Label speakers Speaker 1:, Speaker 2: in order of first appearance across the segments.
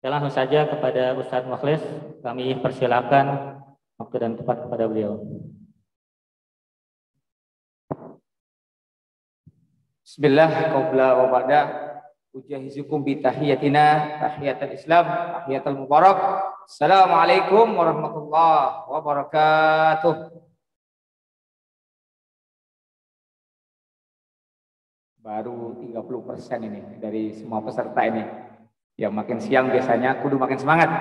Speaker 1: Ya, langsung saja kepada Ustadz Mukhlis, kami persilakan waktu dan tempat kepada beliau.
Speaker 2: Bismillah, qabla wa ba'da, ujahizukum bi tahiyatina, tahiyatul Islam, tahiyatul mubarak. Assalamualaikum warahmatullahi wabarakatuh. Baru 30% ini dari semua peserta ini. Ya makin siang biasanya kudu makin semangat.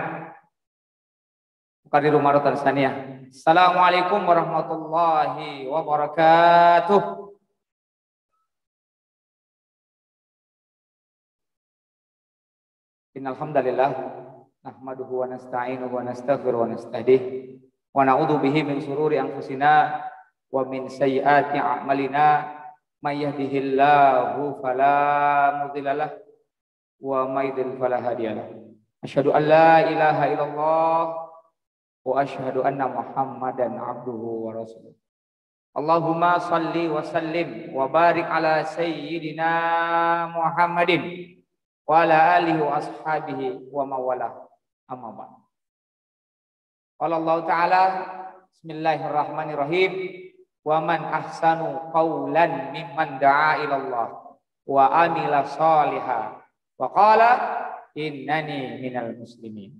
Speaker 2: Bukan di rumah Rotan Saniyah. Assalamualaikum warahmatullahi wabarakatuh. Innalhamdalillah nahmaduhu wa nasta'inuhu wa nastaghfiruhu wa nastahdih wa na'udzu bihi min shururi anfusina wa min sayyiati a'malina may yahdihillahu fala mudhillalah wa may yudhlil fala hadiyalah. Asyhadu an la ilaha illallah wa asyhadu anna Muhammadan abduhu wa rasuluh. Allahumma salli wa sallim wa barik ala sayyidina Muhammadin wa ala alihi wa ashabihi wa mawalah, amma ba'd. Qala Allah Ta'ala, bismillahirrahmanirrahim, wa man ahsanu qawlan mimman da'a ilallah wa amila salihah wa qala innani minal muslimin.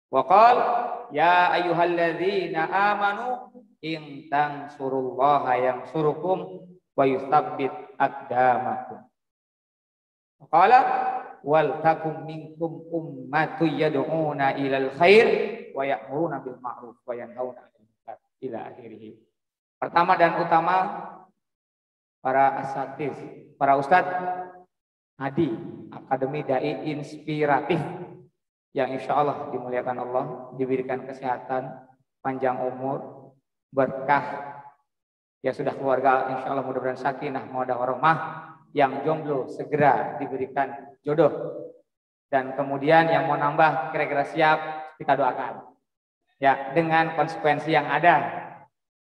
Speaker 2: Wa qala ya ayyuhalladzina amanu in tansurullaha yansurukum wa yutsabbit aqdamakum. Qala wal takum minkum ummatun yad'una ilal khair wa ya'muruna bil ma'ruf wa yanhauna 'anil munkar ila akhirih. Pertama dan utama, para asatiz, para ustadz Adi Akademi Dai Inspiratif yang insya Allah dimuliakan Allah, diberikan kesehatan, panjang umur, berkah, ya sudah keluarga insya Allah mudah-mudahan sakinah mawaddah warahmah, yang jomblo segera diberikan jodoh, dan kemudian yang mau nambah kira-kira siap, kita doakan ya dengan konsekuensi yang ada.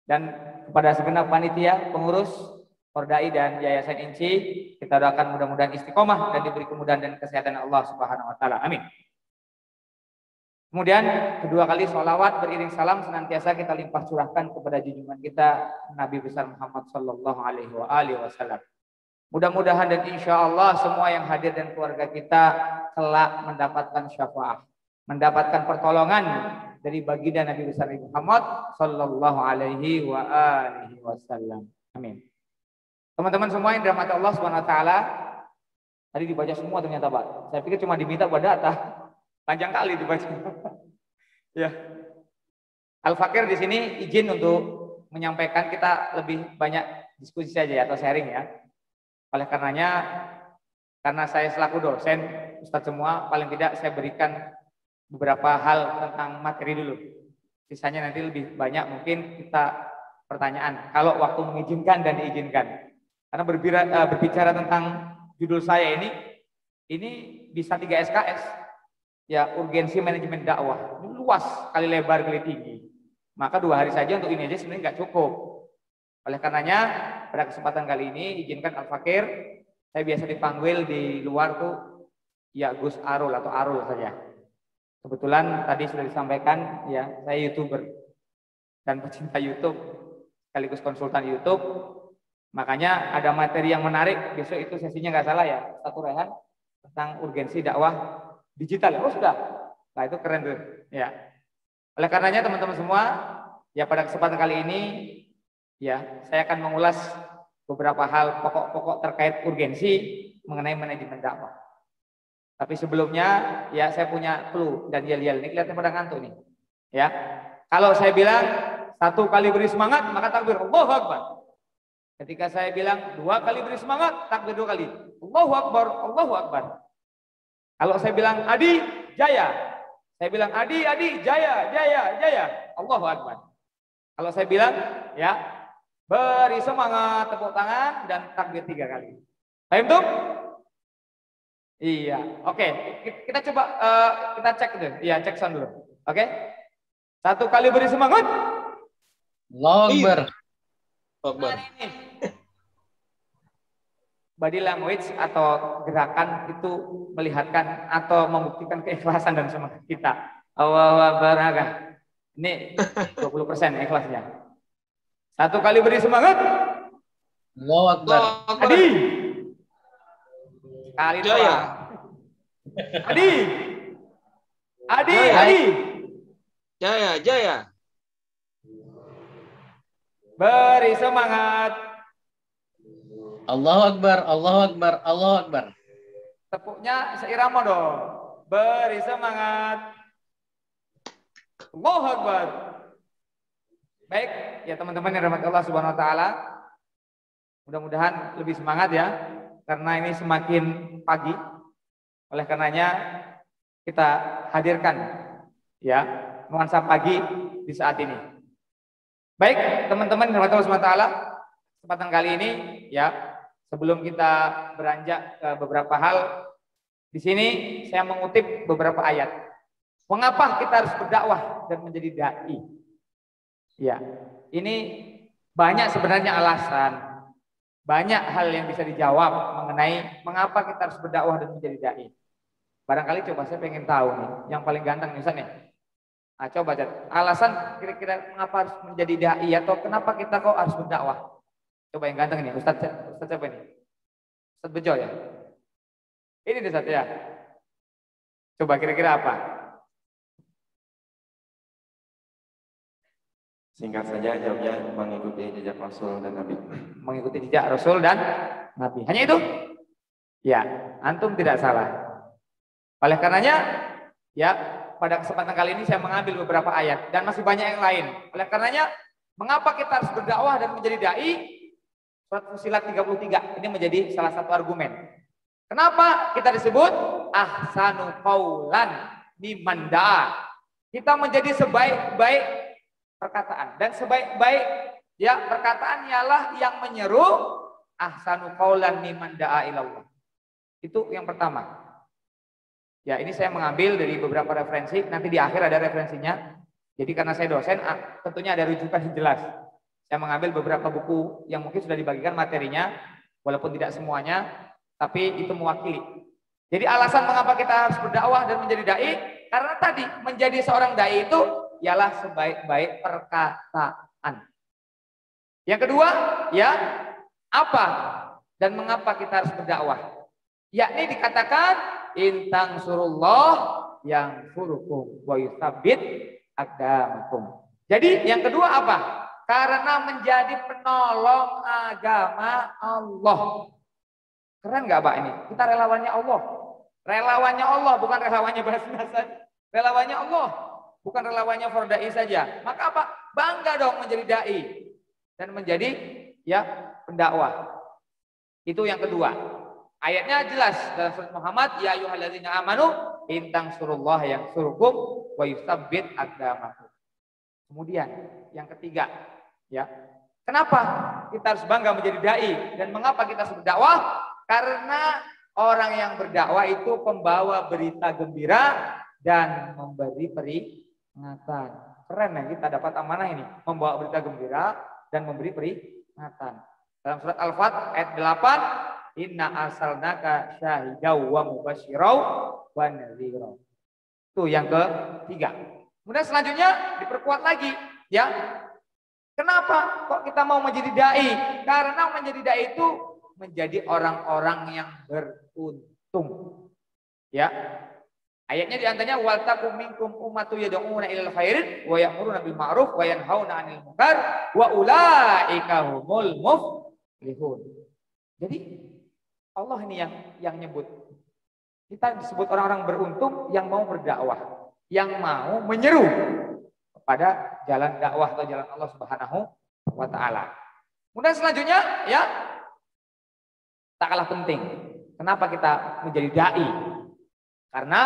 Speaker 2: Dan kepada segenap panitia, pengurus, Pordai dan Yayasan INCI, kita doakan mudah-mudahan istiqomah dan diberi kemudahan dan kesehatan Allah Subhanahu wa taala. Amin. Kemudian kedua kali sholawat beriring salam senantiasa kita limpah curahkan kepada junjungan kita Nabi besar Muhammad sallallahu alaihi wasallam. Mudah-mudahan dan insya Allah semua yang hadir dan keluarga kita kelak mendapatkan syafaat, mendapatkan pertolongan dari baginda Nabi besar Muhammad sallallahu alaihi wasallam. Amin. Teman-teman semua yang dirahmati Allah Subhanahu wa taala, tadi dibaca semua ternyata, Pak. Saya pikir cuma diminta buat data. Panjang kali dibaca. Ya. Al-Fakir di sini izin untuk menyampaikan, kita lebih banyak diskusi saja ya, atau sharing ya. Oleh karenanya, karena saya selaku dosen, Ustadz semua, paling tidak saya berikan beberapa hal tentang materi dulu. Sisanya nanti lebih banyak mungkin kita pertanyaan, kalau waktu mengizinkan dan diizinkan. Karena berbicara tentang judul saya ini bisa 3 SKS. Ya, urgensi manajemen dakwah. Ini luas, kali lebar, kali tinggi. Maka 2 hari saja untuk ini aja sebenarnya nggak cukup. Oleh karenanya, pada kesempatan kali ini izinkan Al-Fakir, saya biasa dipanggil di luar tuh ya Gus Arul atau Arul saja. Kebetulan tadi sudah disampaikan ya, saya YouTuber dan pecinta YouTube sekaligus konsultan YouTube. Makanya ada materi yang menarik, besok itu sesinya nggak salah ya, satu Rehan tentang urgensi dakwah digital. Oh sudah, nah itu keren tuh ya. Oleh karenanya teman-teman semua, ya pada kesempatan kali ini ya, saya akan mengulas beberapa hal pokok-pokok terkait urgensi mengenai manajemen dakwah. Tapi sebelumnya, ya saya punya clue dan yel-yel. Ini kelihatan pada ngantuk nih. Ya, kalau saya bilang 1 kali beri semangat, maka takbir Allahu Akbar. Ketika saya bilang 2 kali beri semangat, takbir 2 kali. Allahu Akbar, Allahu Akbar. Kalau saya bilang Adi, jaya. Saya bilang Adi, jaya, jaya, jaya. Allahu Akbar. Kalau saya bilang, ya, beri semangat, tepuk tangan, dan takbir 3 kali. Paham tuh? Iya, oke. Kita coba, kita cek dulu. Iya, cek sound dulu. Oke? 1 kali beri semangat.
Speaker 3: Allahu Akbar. Akbar.
Speaker 2: body language atau gerakan itu melihatkan atau membuktikan keikhlasan dan semangat kita. Allahu Akbar. Ini 20% ikhlasnya. Satu kali beri semangat.
Speaker 3: Allahu Akbar.
Speaker 2: Adi. Kali
Speaker 3: Jaya.
Speaker 2: Adi. Adi,
Speaker 3: Jaya.
Speaker 2: Adi.
Speaker 3: Jaya, Jaya.
Speaker 2: Beri semangat.
Speaker 3: Allahu Akbar, Allahu Akbar, Allahu Akbar.
Speaker 2: Tepuknya seirama dong. Beri semangat. Allahu Akbar. Baik, ya teman-teman yang dirahmati Allah Subhanahu wa taala. Mudah-mudahan lebih semangat ya, karena ini semakin pagi. Oleh karenanya kita hadirkan ya nuansa pagi di saat ini. Baik, teman-teman yang dirahmati Allah Subhanahu wa taala, kesempatan kali ini ya, sebelum kita beranjak ke beberapa hal, di sini saya mengutip beberapa ayat. Mengapa kita harus berdakwah dan menjadi dai? Ya, ini banyak sebenarnya alasan, banyak hal yang bisa dijawab mengenai mengapa kita harus berdakwah dan menjadi dai. Barangkali coba saya pengen tahu nih, yang paling ganteng nih Ustaz nih. Nah, coba alasan kira-kira mengapa harus menjadi dai atau kenapa kita kok harus berdakwah? Coba yang ganteng nih, Ustaz siapa ini? Ustaz Bejo ya? Ini nih Ustaz ya. Coba kira-kira apa?
Speaker 4: Singkat saja jawabnya mengikuti jejak Rasul dan Nabi.
Speaker 2: Mengikuti jejak Rasul dan Nabi. Hanya itu? Ya, antum tidak salah. Oleh karenanya, ya pada kesempatan kali ini saya mengambil beberapa ayat dan masih banyak yang lain. Oleh karenanya, mengapa kita harus berdakwah dan menjadi dai? Surat Fussilat 33 ini menjadi salah satu argumen. Kenapa kita disebut ahsanu qaulan mimman da'a? Kita menjadi sebaik-baik perkataan dan sebaik-baik ya perkataan ialah yang menyeru ahsanu qaulan mimman da'a ilallah. Itu yang pertama. Ya, ini saya mengambil dari beberapa referensi, nanti di akhir ada referensinya. Jadi karena saya dosen, tentunya ada rujukan yang jelas. Saya mengambil beberapa buku yang mungkin sudah dibagikan materinya, walaupun tidak semuanya, tapi itu mewakili. Jadi alasan mengapa kita harus berdakwah dan menjadi dai, karena tadi menjadi seorang dai itu ialah sebaik-baik perkataan. Yang kedua, ya, apa dan mengapa kita harus berdakwah? Yakni dikatakan intang surullah yang surukum wa yusabbit aqdamakum. Jadi yang kedua apa? Karena menjadi penolong agama Allah. Keren nggak Pak ini? Kita relawannya Allah. Relawannya Allah, bukan relawannya Basnasan. Relawannya Allah, bukan relawannya Fordai saja. Maka apa? Bangga dong menjadi dai dan menjadi ya pendakwah. Itu yang kedua. Ayatnya jelas dalam surat Muhammad, ya ayyuhalladzina amanu intang surullah yang surukum wa yusabbit aqdamakum. Kemudian yang ketiga, ya. Kenapa kita harus bangga menjadi dai dan mengapa kita harus berdakwah? Karena orang yang berdakwah itu pembawa berita gembira dan memberi peringatan. Keren ya, kita dapat amanah ini, membawa berita gembira dan memberi peringatan. Dalam surat Al-Fat ayat 8, inna arsalnaka syahidaw wa mubasyiraw wa nadhira. Itu yang ketiga. Kemudian selanjutnya diperkuat lagi, ya. Kenapa kok kita mau menjadi dai? Karena menjadi dai itu menjadi orang-orang yang beruntung. Ya. Ayatnya di antaranya wal takum minkum ummatu yad'una ilal khair wa ya'muruna bil ma'ruf wa yanhauna 'anil munkar wa ulaika humul muflihun. Jadi Allah ini yang nyebut. Kita disebut orang-orang beruntung yang mau berdakwah, yang mau menyeru kepada jalan dakwah atau jalan Allah Subhanahu wa taala. Kemudian selanjutnya ya tak kalah penting. Kenapa kita menjadi dai? Karena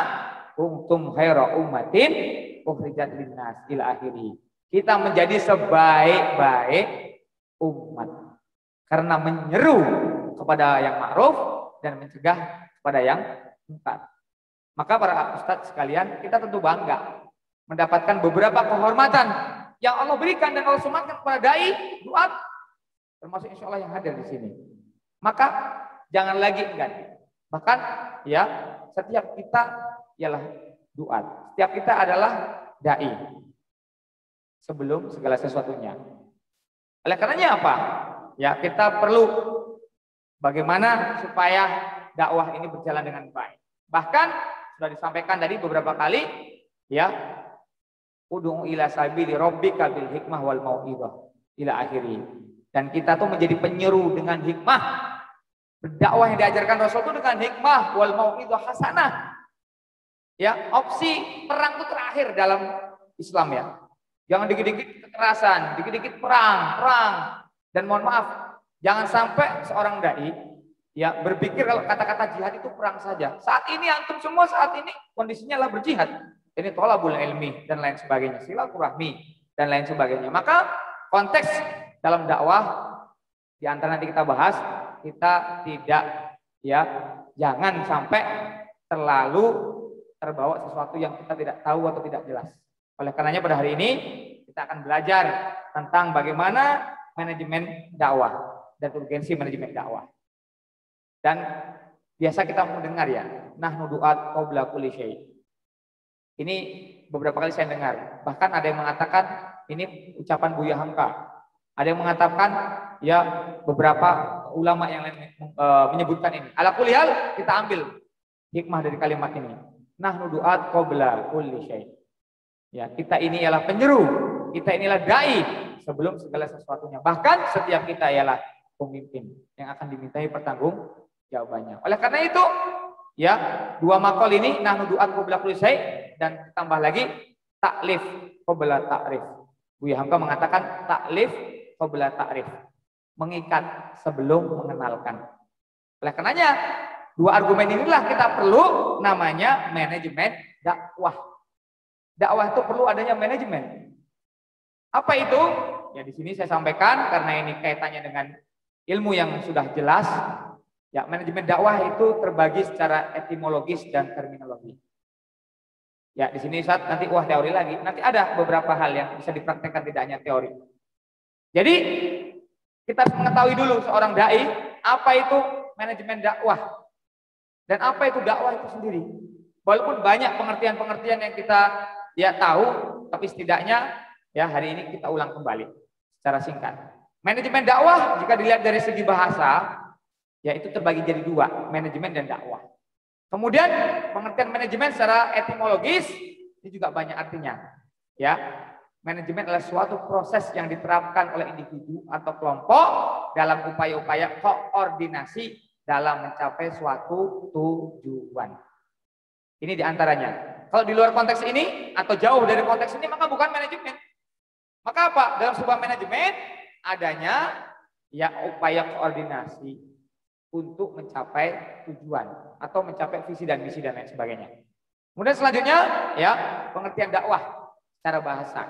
Speaker 2: kuntum khaira ummatin ukhrijat linnas ila akhiri. Kita menjadi sebaik-baik umat karena menyeru kepada yang ma'ruf dan mencegah kepada yang munkar. Maka para ustadz sekalian, kita tentu bangga mendapatkan beberapa kehormatan yang Allah berikan dan Allah sematkan kepada dai, duat, termasuk insya Allah yang hadir di sini. Maka Jangan lagi enggan. Bahkan ya setiap kita ialah duat. Setiap kita adalah dai sebelum segala sesuatunya. Oleh karenanya apa? Ya, kita perlu bagaimana supaya dakwah ini berjalan dengan baik. Bahkan sudah disampaikan tadi beberapa kali, ya, ud'u ila sabili rabbika bil hikmah wal mau'izah ila akhiri. Dan kita tuh menjadi penyeru dengan hikmah. Berdakwah yang diajarkan Rasul itu dengan hikmah wal mau'izah hasanah. Ya, opsi perang itu terakhir dalam Islam ya. Jangan dikit-dikit kekerasan, dikit-dikit perang. Dan mohon maaf, jangan sampai seorang dai ya berpikir kalau kata-kata jihad itu perang saja. Saat ini antum semua saat ini kondisinya adalah berjihad. Ini thalabul ilmi dan lain sebagainya, silaturahmi dan lain sebagainya. Maka konteks dalam dakwah di antara nanti kita bahas, kita tidak ya jangan sampai terlalu terbawa sesuatu yang kita tidak tahu atau tidak jelas. Oleh karenanya pada hari ini kita akan belajar tentang bagaimana manajemen dakwah dan urgensi manajemen dakwah. Dan biasa kita mendengar ya, nahnu du'at qabla kulli syai'. Ini beberapa kali saya dengar. Bahkan ada yang mengatakan ini ucapan Buya Hamka. Ada yang mengatakan ya beberapa ulama yang lain menyebutkan ini. Ala kulli hal kita ambil hikmah dari kalimat ini. Nahnu du'at qabla kulli syai'. Ya, kita ini ialah penyeru, kita inilah dai sebelum segala sesuatunya. Bahkan setiap kita ialah pemimpin yang akan dimintai pertanggungjawabannya. Oleh karena itu, ya, dua makol ini nahnu du'at qabla kulli syai' dan tambah lagi taklif qabla ta'rif. Buya Hamka mengatakan taklif qabla ta'rif, mengikat sebelum mengenalkan. Oleh karenanya, dua argumen inilah kita perlu namanya manajemen dakwah. Dakwah itu perlu adanya manajemen. Apa itu? Ya di sini saya sampaikan karena ini kaitannya dengan ilmu yang sudah jelas. Ya, manajemen dakwah itu terbagi secara etimologis dan terminologi. Ya, di sini saat nanti teori lagi. Nanti ada beberapa hal yang bisa dipraktekkan tidak hanya teori. Jadi kita harus mengetahui dulu seorang dai apa itu manajemen dakwah dan apa itu dakwah itu sendiri. Walaupun banyak pengertian-pengertian yang kita ya tahu, tapi setidaknya ya hari ini kita ulang kembali secara singkat. Manajemen dakwah jika dilihat dari segi bahasa, ya itu terbagi jadi dua, manajemen dan dakwah. Kemudian pengertian manajemen secara etimologis ini juga banyak artinya. Ya, manajemen adalah suatu proses yang diterapkan oleh individu atau kelompok dalam upaya-upaya koordinasi dalam mencapai suatu tujuan. Ini diantaranya. Kalau di luar konteks ini atau jauh dari konteks ini maka bukan manajemen. Maka apa? Dalam sebuah manajemen adanya ya upaya koordinasi untuk mencapai tujuan atau mencapai visi dan misi dan lain sebagainya. Kemudian selanjutnya ya pengertian dakwah secara bahasa.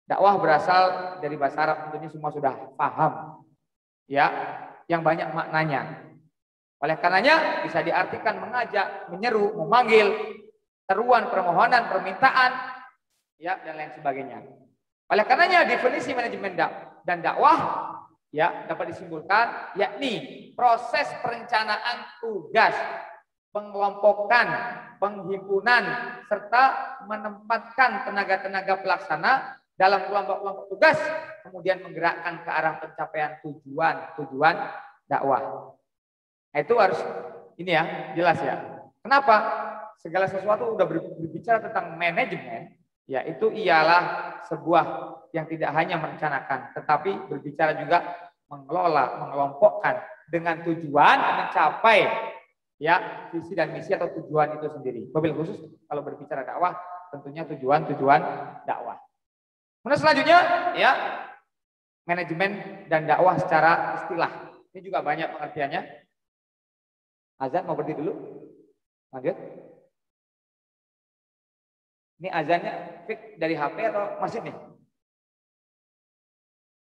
Speaker 2: Dakwah berasal dari bahasa Arab, tentunya semua sudah paham. Ya, yang banyak maknanya. Oleh karenanya bisa diartikan mengajak, menyeru, memanggil, seruan, permohonan, permintaan, ya dan lain sebagainya. Oleh karenanya definisi manajemen dan dakwah ya dapat disimpulkan yakni proses perencanaan tugas, pengelompokan, penghimpunan serta menempatkan tenaga-tenaga pelaksana dalam kelompok-kelompok tugas kemudian menggerakkan ke arah pencapaian tujuan dakwah. Nah, itu harus ini ya jelas ya. Kenapa? Segala sesuatu udah berbicara tentang manajemen, ya itu ialah sebuah yang tidak hanya merencanakan, tetapi berbicara juga mengelola, mengelompokkan dengan tujuan mencapai ya visi dan misi atau tujuan itu sendiri. Mobil khusus kalau berbicara dakwah tentunya tujuan dakwah. Kemudian selanjutnya ya manajemen dan dakwah secara istilah. Ini juga banyak pengertiannya. Azan mau berdiri dulu. Lanjut. Ini azannya fix dari HP atau masjid nih?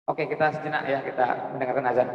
Speaker 2: Oke, kita sejenak ya, kita mendengarkan azan.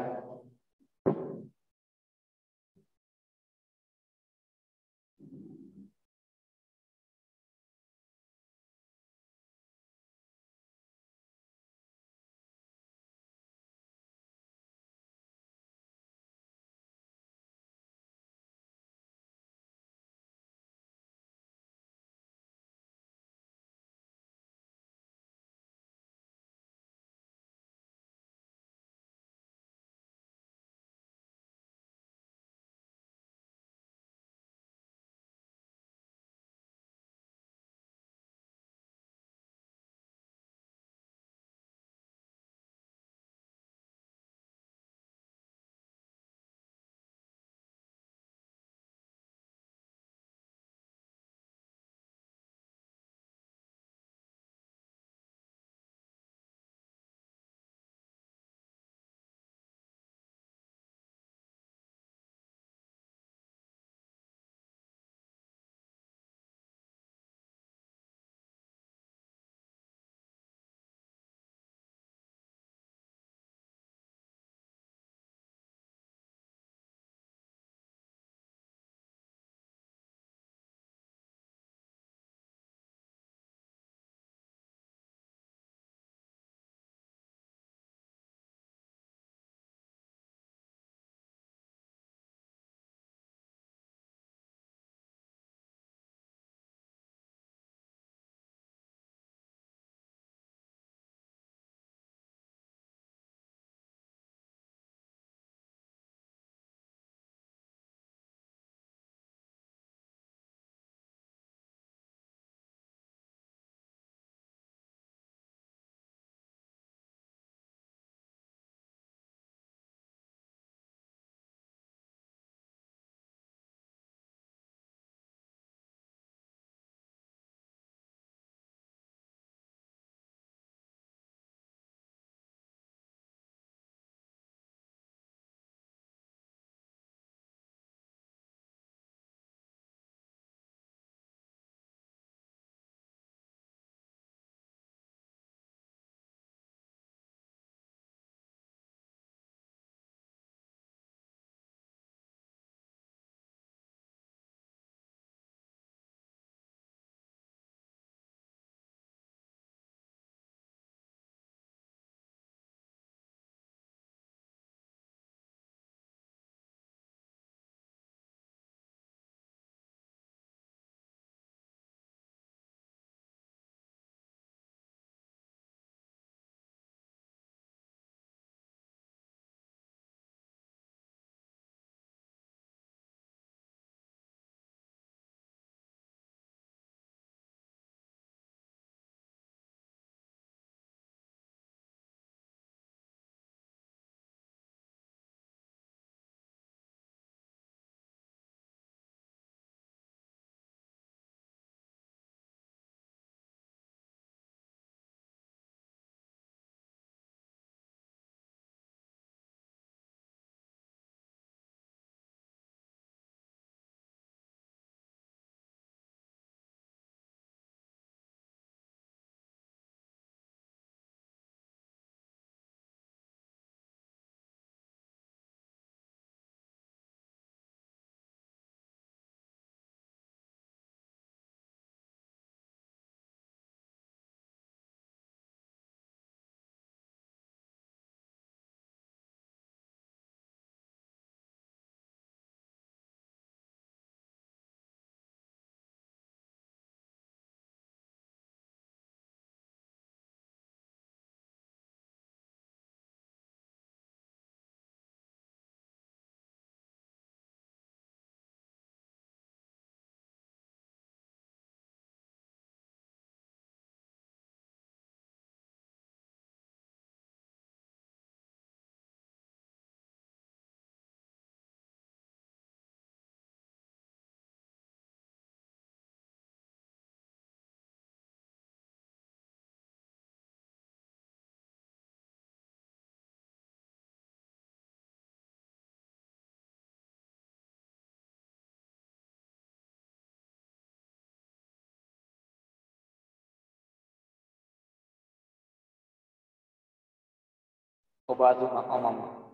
Speaker 2: wa ba'du maqamam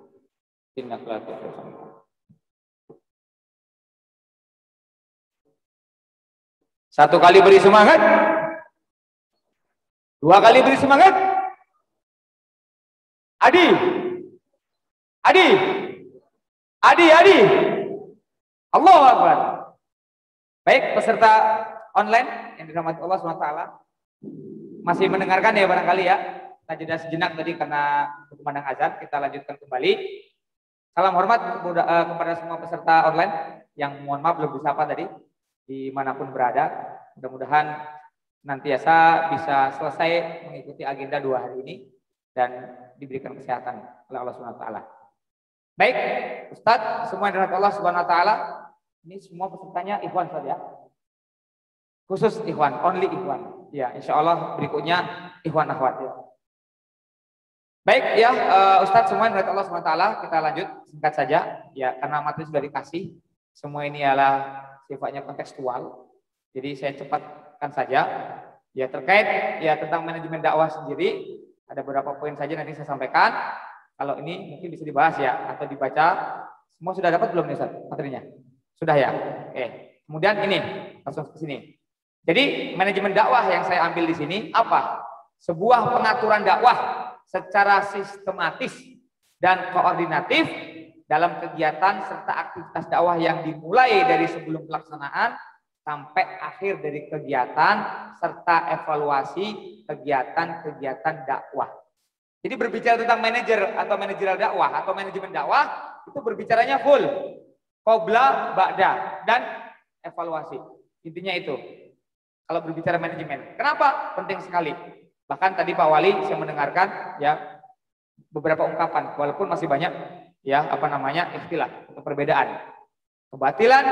Speaker 2: innaka la tuhibbu. Satu kali beri semangat. Dua kali beri semangat. Adi. Allahu Akbar. Baik, peserta online yang dirahmati Allah SWT masih mendengarkan ya barangkali ya. Kita jeda sejenak tadi karena berkumandang azan. Kita lanjutkan kembali. Salam hormat kepada semua peserta online yang mohon maaf belum bisa apa tadi dimanapun berada. Mudah-mudahan nantiasa bisa selesai mengikuti agenda 2 hari ini dan diberikan kesehatan oleh Allah SWT. Baik, Ustadz, semua yang dirahmati Allah SWT, ini semua pesertanya ikhwan saja. Khusus ikhwan, only ikhwan. Ya, insya Allah berikutnya ikhwan akhwat ya. Baik ya, Ustadz semua yang dirahmati Allah SWT, kita lanjut singkat saja ya, karena materi sudah dikasih. Semua ini adalah sifatnya kontekstual. Jadi saya cepatkan saja ya, terkait ya tentang manajemen dakwah sendiri. Ada beberapa poin saja nanti saya sampaikan. Kalau ini mungkin bisa dibahas ya atau dibaca. Semua sudah dapat belum nih Ustaz materinya? Sudah ya? Oke. Kemudian ini langsung ke sini. Jadi manajemen dakwah yang saya ambil di sini apa? Sebuah pengaturan dakwah secara sistematis dan koordinatif dalam kegiatan serta aktivitas dakwah yang dimulai dari sebelum pelaksanaan sampai akhir dari kegiatan serta evaluasi kegiatan-kegiatan dakwah. Jadi berbicara tentang manajer atau manajerial dakwah atau manajemen dakwah itu berbicaranya full qobla, ba'da dan evaluasi. Intinya itu. Kalau berbicara manajemen. Kenapa? Penting sekali. Bahkan tadi Pak Wali saya mendengarkan ya beberapa ungkapan walaupun masih banyak ya ikhtilaf atau perbedaan. Kebatilan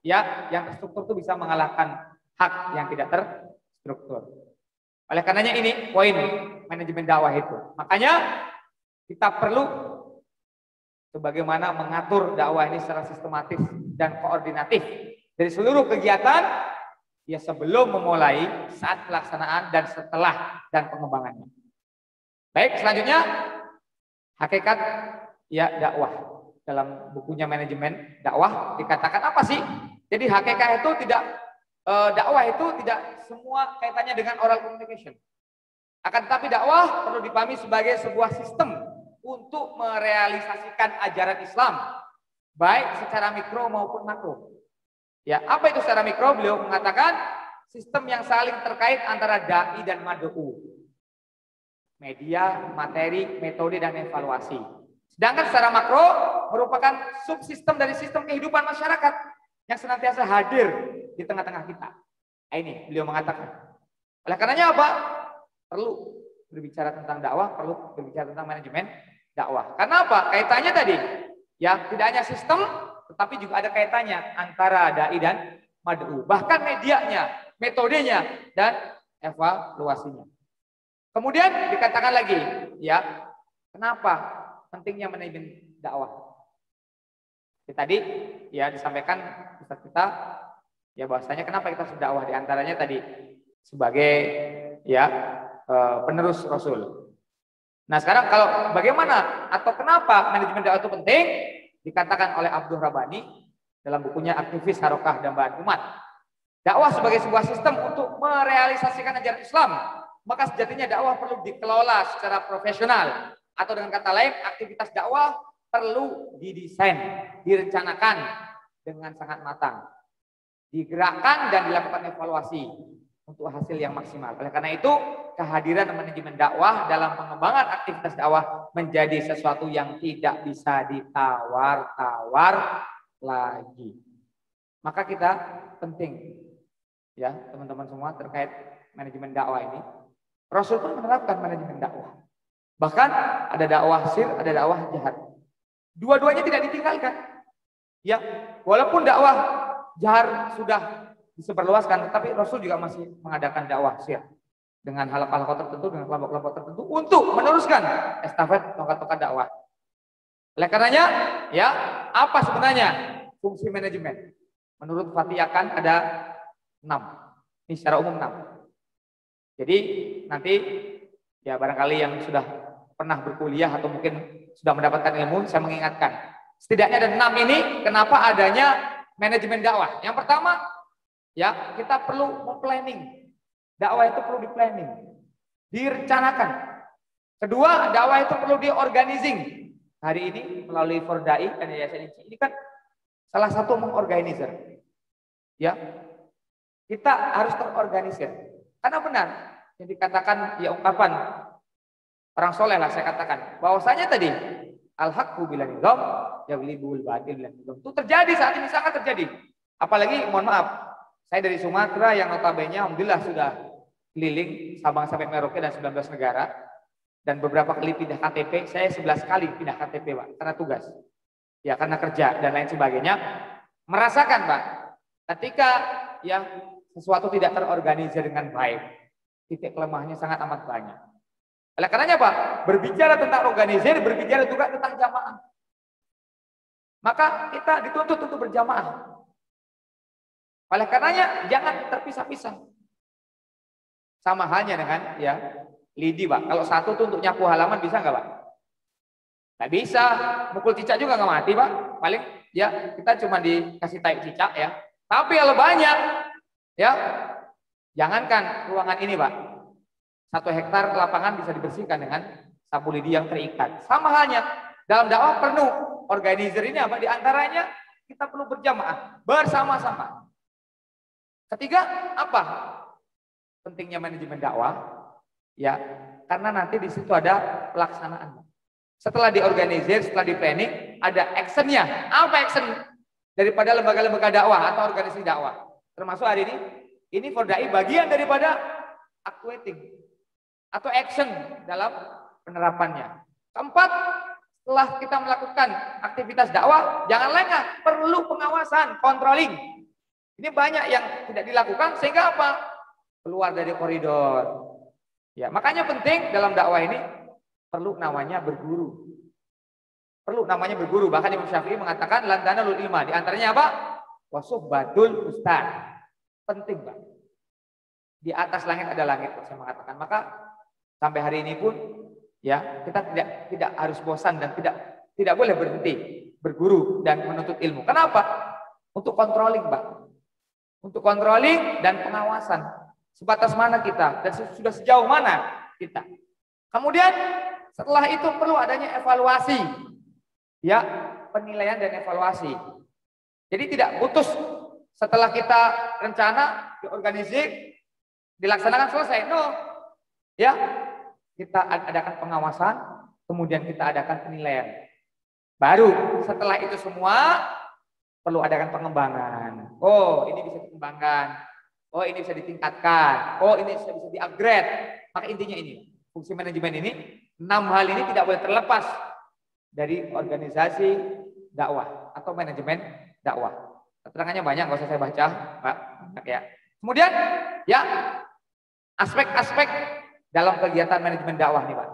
Speaker 2: ya yang terstruktur itu bisa mengalahkan hak yang tidak terstruktur. Oleh karenanya ini poin manajemen dakwah itu. Makanya kita perlu sebagaimana mengatur dakwah ini secara sistematis dan koordinatif dari seluruh kegiatan ya sebelum memulai, saat pelaksanaan dan setelah dan pengembangannya. Baik, selanjutnya hakikat ya dakwah. Dalam bukunya manajemen dakwah dikatakan apa sih? Jadi hakikat itu tidak dakwah itu tidak semua kaitannya dengan oral communication. Akan tetapi dakwah perlu dipahami sebagai sebuah sistem untuk merealisasikan ajaran Islam baik secara mikro maupun makro. Ya, apa itu secara mikro? Beliau mengatakan sistem yang saling terkait antara dai dan mad'u. Media, materi, metode dan evaluasi. Sedangkan secara makro merupakan subsistem dari sistem kehidupan masyarakat yang senantiasa hadir di tengah-tengah kita. Nah, ini beliau mengatakan. Oleh karenanya apa? Perlu berbicara tentang dakwah, perlu berbicara tentang manajemen dakwah. Karena apa? Kaitannya tadi, ya tidak hanya sistem, tetapi juga ada kaitannya antara dai dan mad'u. Bahkan medianya, metodenya, dan evaluasinya. Kemudian dikatakan lagi, ya kenapa pentingnya manajemen dakwah? Tadi ya disampaikan Ustaz kita ya bahwasanya kenapa kita berdakwah, di antaranya tadi sebagai ya penerus Rasul. Nah, sekarang kalau bagaimana atau kenapa manajemen dakwah itu penting dikatakan oleh Abdul Rabbani dalam bukunya Aktivis Harokah Dambaan Umat. Dakwah sebagai sebuah sistem untuk merealisasikan ajaran Islam, maka sejatinya dakwah perlu dikelola secara profesional atau dengan kata lain aktivitas dakwah perlu didesain, direncanakan dengan sangat matang, digerakkan dan dilakukan evaluasi untuk hasil yang maksimal. Oleh karena itu, kehadiran manajemen dakwah dalam pengembangan aktivitas dakwah menjadi sesuatu yang tidak bisa ditawar-tawar lagi. Maka kita penting, ya teman-teman semua terkait manajemen dakwah ini. Rasul pun menerapkan manajemen dakwah. Bahkan ada dakwah sir, ada dakwah jahat. Dua-duanya tidak ditinggalkan. Ya, walaupun dakwah jahar sudah disebarluaskan, tetapi Rasul juga masih mengadakan dakwah sir dengan halaqah tertentu, dengan kelompok-kelompok tertentu untuk meneruskan estafet tongkat-tongkat dakwah. Oleh karenanya, ya apa sebenarnya fungsi manajemen? Menurut Fatih akan ada 6. Ini secara umum 6. Jadi nanti ya barangkali yang sudah pernah berkuliah atau mungkin sudah mendapatkan ilmu, saya mengingatkan. Setidaknya ada 6 ini kenapa adanya manajemen dakwah. Yang pertama, ya kita perlu planning. Dakwah itu perlu di-planning, direncanakan. Kedua, dakwah itu perlu di-organizing. Hari ini melalui Fordai dan Yayasan INCI ini kan salah satu mengorganisir. Ya, kita harus terorganisir. Karena benar yang dikatakan, ya ungkapan orang soleh lah saya katakan, bahwasanya tadi al-haqqu bila nizam yaglibul batil bila nizam. Itu terjadi saat ini, sangat terjadi. Apalagi mohon maaf, saya dari Sumatera yang notabene alhamdulillah sudah keliling Sabang sampai Merauke dan 19 negara dan beberapa kali pindah KTP. Saya 11 kali pindah KTP, Pak, karena tugas. Ya, karena kerja dan lain sebagainya. Merasakan, Pak, ketika ya sesuatu tidak terorganisir dengan baik, titik kelemahannya sangat amat banyak. Oleh karenanya, Pak, berbicara tentang organisir, berbicara juga tentang jamaah. Maka kita dituntut untuk berjamaah. Oleh karenanya, jangan terpisah-pisah. Sama halnya dengan ya lidi, Pak. Kalau satu tuh untuk nyapu halaman bisa nggak, Pak? Nggak bisa. Mukul cicak juga nggak mati, Pak. Paling ya kita cuma dikasih tai cicak ya. Tapi kalau banyak, ya jangankan ruangan ini, Pak. 1 hektar lapangan bisa dibersihkan dengan sapu lidi yang terikat. Sama halnya dalam dakwah perlu organizer ini apa? Di antaranya kita perlu berjamaah bersama-sama. Ketiga apa? Pentingnya manajemen dakwah, ya karena nanti di situ ada pelaksanaan. Setelah diorganisir, setelah di planning, ada actionnya. Apa action daripada lembaga-lembaga dakwah atau organisasi dakwah? Termasuk hari ini Fordai bagian daripada actuating atau action dalam penerapannya. Keempat, setelah kita melakukan aktivitas dakwah, jangan lengah, perlu pengawasan, controlling. Ini banyak yang tidak dilakukan sehingga apa? Keluar dari koridor. Ya, makanya penting dalam dakwah ini perlu namanya berguru. Perlu namanya berguru. Bahkan Imam Syafi'i mengatakan lantana lul ilma. Di antaranya apa? Wasuhbatul ustaz. Penting, Pak. Di atas langit ada langit, saya mengatakan. Maka sampai hari ini pun ya kita tidak harus bosan dan tidak boleh berhenti berguru dan menuntut ilmu. Kenapa? Untuk controlling, Pak. Untuk controlling dan pengawasan. Sebatas mana kita dan sudah sejauh mana kita. Kemudian setelah itu perlu adanya evaluasi. Ya, penilaian dan evaluasi. Jadi tidak putus setelah kita rencana, diorganisir, dilaksanakan selesai. No. Ya, kita adakan pengawasan, kemudian kita adakan penilaian. Baru setelah itu semua perlu adakan pengembangan. Oh, ini bisa dikembangkan. Oh, ini bisa ditingkatkan. Oh, ini bisa di-upgrade. Maka intinya ini, fungsi manajemen ini, 6 hal ini tidak boleh terlepas dari organisasi dakwah atau manajemen dakwah. Keterangannya banyak, nggak usah saya baca, Pak. Ya. Kemudian, ya aspek-aspek dalam kegiatan manajemen dakwah nih, Pak.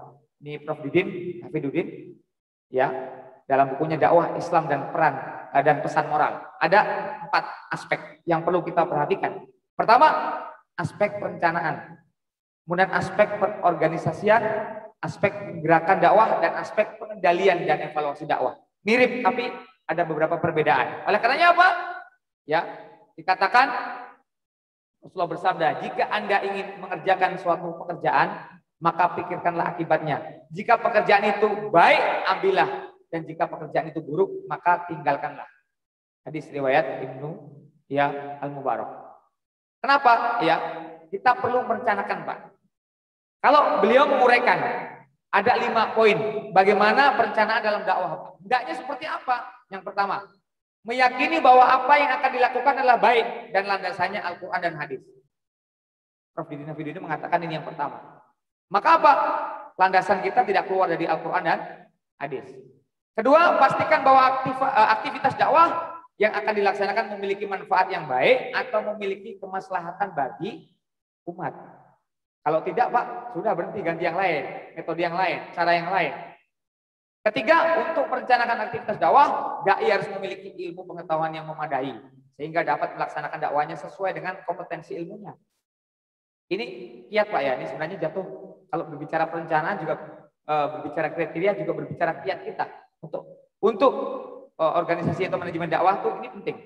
Speaker 2: Ini Prof. Didin, Hafidudin, ya dalam bukunya Dakwah Islam dan Peran dan Pesan Moral. Ada 4 aspek yang perlu kita perhatikan. Pertama, aspek perencanaan. Kemudian aspek perorganisasian, aspek gerakan dakwah, dan aspek pengendalian dan evaluasi dakwah. Mirip, tapi ada beberapa perbedaan. Oleh karenanya apa? Ya, dikatakan Rasulullah bersabda, jika Anda ingin mengerjakan suatu pekerjaan, maka pikirkanlah akibatnya. Jika pekerjaan itu baik, ambillah. Dan jika pekerjaan itu buruk, maka tinggalkanlah. Hadis riwayat Ibnu ya Al-Mubarak. Kenapa? Ya, kita perlu merencanakan, Pak. Kalau beliau menguraikan, ada 5 poin. Bagaimana perencanaan dalam dakwah, Pak? Hendaknya seperti apa? Yang pertama, meyakini bahwa apa yang akan dilakukan adalah baik dan landasannya Al-Quran dan hadis. Prof. Didin Hafidudin mengatakan ini yang pertama. Maka apa? Landasan kita tidak keluar dari Al-Quran dan hadis. Kedua, pastikan bahwa aktivitas dakwah yang akan dilaksanakan memiliki manfaat yang baik atau memiliki kemaslahatan bagi umat. Kalau tidak, Pak, sudah berhenti, ganti yang lain, metode yang lain, cara yang lain. Ketiga, untuk merencanakan aktivitas dakwah, dai harus memiliki ilmu pengetahuan yang memadai sehingga dapat melaksanakan dakwahnya sesuai dengan kompetensi ilmunya. Ini kiat, Pak, ya. Ini sebenarnya jatuh kalau berbicara perencanaan juga berbicara kriteria juga berbicara kiat kita untuk organisasi atau manajemen dakwah itu ini penting.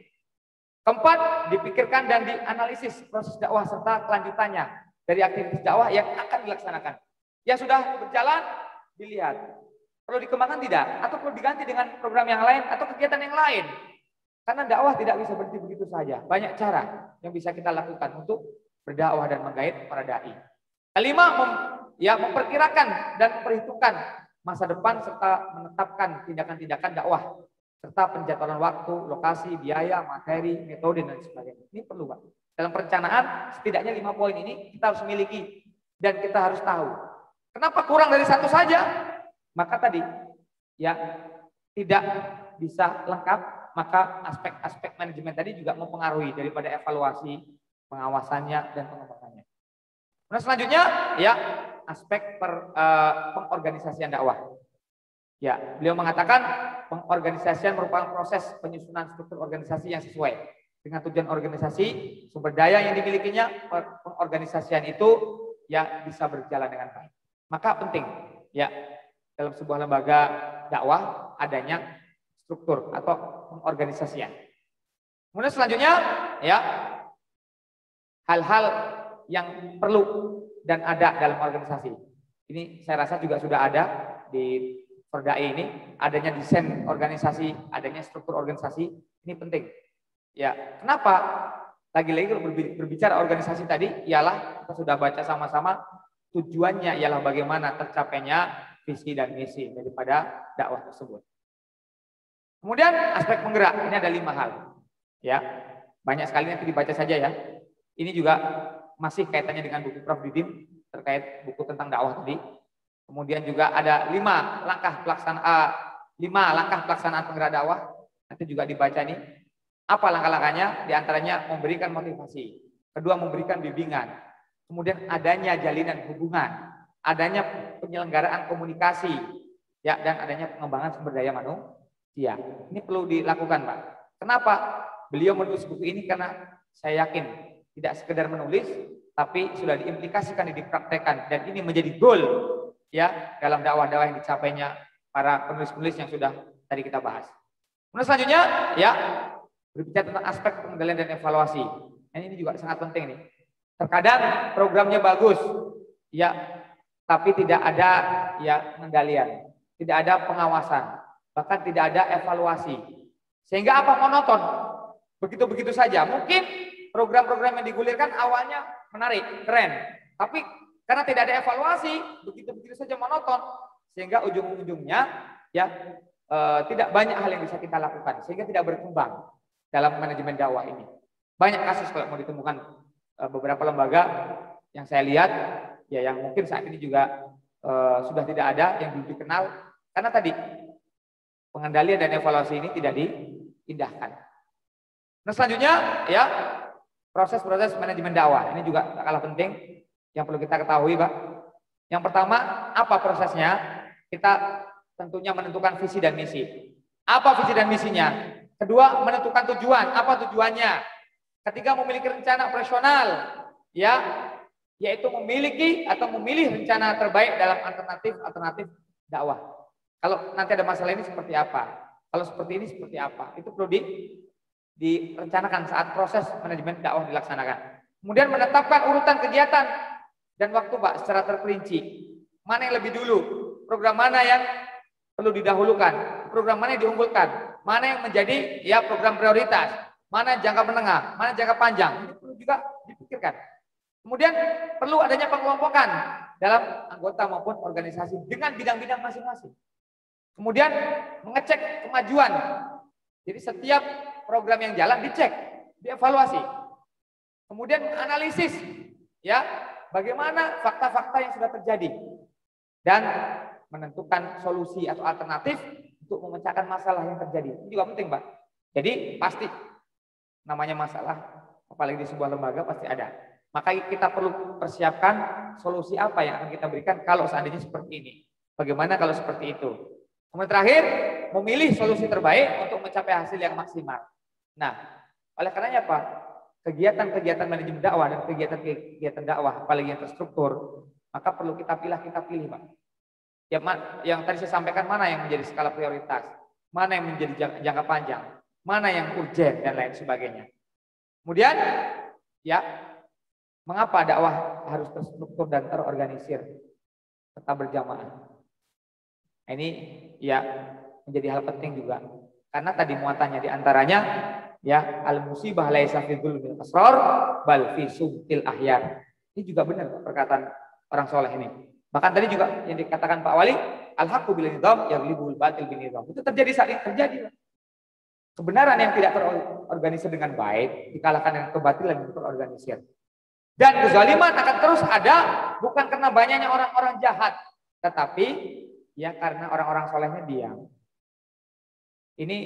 Speaker 2: Keempat, dipikirkan dan dianalisis proses dakwah serta kelanjutannya dari aktivitas dakwah yang akan dilaksanakan. Yang sudah berjalan dilihat, perlu dikembangkan tidak, atau perlu diganti dengan program yang lain atau kegiatan yang lain. Karena dakwah tidak bisa berhenti begitu saja. Banyak cara yang bisa kita lakukan untuk berdakwah dan menggait para dai. Kelima, memperkirakan dan memperhitungkan masa depan serta menetapkan tindakan-tindakan dakwah serta penjadwalan waktu, lokasi, biaya, materi, metode dan sebagainya. Ini perlu, Pak. Dalam perencanaan setidaknya 5 poin ini kita harus miliki dan kita harus tahu. Kenapa kurang dari satu saja? Maka tadi ya tidak bisa lengkap, maka aspek-aspek manajemen tadi juga mempengaruhi daripada evaluasi, pengawasannya dan pengembangannya. Nah, selanjutnya ya aspek pengorganisasian dakwah. Ya, beliau mengatakan pengorganisasian merupakan proses penyusunan struktur organisasi yang sesuai dengan tujuan organisasi, sumber daya yang dimilikinya. Pengorganisasian itu ya bisa berjalan dengan baik. Maka penting ya dalam sebuah lembaga dakwah adanya struktur atau pengorganisasian. Kemudian selanjutnya ya hal-hal yang perlu dan ada dalam organisasi. Ini saya rasa juga sudah ada di Perdai ini, adanya desain organisasi, adanya struktur organisasi, ini penting. Ya, kenapa? Lagi-lagi kalau berbicara organisasi tadi, ialah kita sudah baca sama-sama tujuannya ialah bagaimana tercapainya visi dan misi daripada dakwah tersebut. Kemudian aspek penggerak, ini ada 5 hal. Ya, banyak sekali nanti dibaca saja ya. Ini juga masih kaitannya dengan buku Prof. Didim terkait buku tentang dakwah tadi. Kemudian juga ada 5 langkah pelaksanaan penggerak dakwah. Nanti juga dibaca nih. Apa langkah-langkahnya? Di antaranya memberikan motivasi. Kedua, memberikan bimbingan. Kemudian adanya jalinan hubungan, adanya penyelenggaraan komunikasi, ya, dan adanya pengembangan sumber daya manusia. Ini perlu dilakukan, Pak. Kenapa? Beliau menulis buku ini karena saya yakin tidak sekedar menulis, tapi sudah diimplikasikan, dipraktekkan, dan ini menjadi goal ya dalam dakwah-dakwah yang dicapainya para penulis-penulis yang sudah tadi kita bahas. Kemudian selanjutnya ya berbicara tentang aspek pengendalian dan evaluasi. Ini juga sangat penting nih. Terkadang programnya bagus ya, tapi tidak ada ya pengendalian, tidak ada pengawasan, bahkan tidak ada evaluasi. Sehingga apa? Monoton. Begitu-begitu saja. Mungkin program-program yang digulirkan awalnya menarik, keren, tapi karena tidak ada evaluasi, begitu-begitu saja monoton, sehingga ujung-ujungnya ya tidak banyak hal yang bisa kita lakukan, sehingga tidak berkembang dalam manajemen dakwah ini. Banyak kasus kalau mau ditemukan beberapa lembaga yang saya lihat, ya yang mungkin saat ini juga sudah tidak ada, yang belum dikenal, karena tadi pengendalian dan evaluasi ini tidak diindahkan. Nah selanjutnya ya proses-proses manajemen dakwah ini juga tak kalah penting. Yang perlu kita ketahui, Pak. Yang pertama, apa prosesnya? Kita tentunya menentukan visi dan misi. Apa visi dan misinya? Kedua, menentukan tujuan. Apa tujuannya? Ketiga, memiliki rencana operasional, ya, yaitu memiliki atau memilih rencana terbaik dalam alternatif dakwah. Kalau nanti ada masalah ini seperti apa? Kalau seperti ini seperti apa? Itu perlu direncanakan saat proses manajemen dakwah dilaksanakan. Kemudian menetapkan urutan kegiatan dan waktu, Pak, secara terperinci. Mana yang lebih dulu? Program mana yang perlu didahulukan? Program mana yang diunggulkan? Mana yang menjadi ya program prioritas? Mana jangka menengah? Mana jangka panjang? Ini perlu juga dipikirkan. Kemudian perlu adanya pengelompokan dalam anggota maupun organisasi dengan bidang-bidang masing-masing. Kemudian mengecek kemajuan. Jadi setiap program yang jalan dicek, dievaluasi. Kemudian analisis, ya, bagaimana fakta-fakta yang sudah terjadi dan menentukan solusi atau alternatif untuk memecahkan masalah yang terjadi. Ini juga penting, Pak. Jadi pasti namanya masalah, apalagi di sebuah lembaga pasti ada. Maka kita perlu persiapkan solusi apa yang akan kita berikan kalau seandainya seperti ini. Bagaimana kalau seperti itu? Kemudian terakhir, memilih solusi terbaik untuk mencapai hasil yang maksimal. Nah, oleh karenanya Pak, kegiatan-kegiatan manajemen dakwah dan kegiatan-kegiatan dakwah apalagi yang terstruktur, maka perlu kita pilih Pak. yang tadi saya sampaikan, mana yang menjadi skala prioritas, mana yang menjadi jangka panjang, mana yang urgent dan lain sebagainya. Kemudian ya, mengapa dakwah harus terstruktur dan terorganisir serta berjamaah? Ini ya menjadi hal penting juga. Karena tadi muatannya diantaranya ya, al-musibah laisa fi dzulmil asrar bal fi sumtil ahyar. Ini juga benar perkataan orang soleh ini. Bahkan tadi juga yang dikatakan Pak Wali, al-haqqu bil nizam yaghlibul batil bin nizam. Itu terjadi saat ini, terjadi. Kebenaran yang tidak terorganisir dengan baik dikalahkan dengan kebatilan yang terorganisir. Dan kezaliman akan terus ada, bukan karena banyaknya orang-orang jahat, tetapi ya karena orang-orang solehnya diam. Ini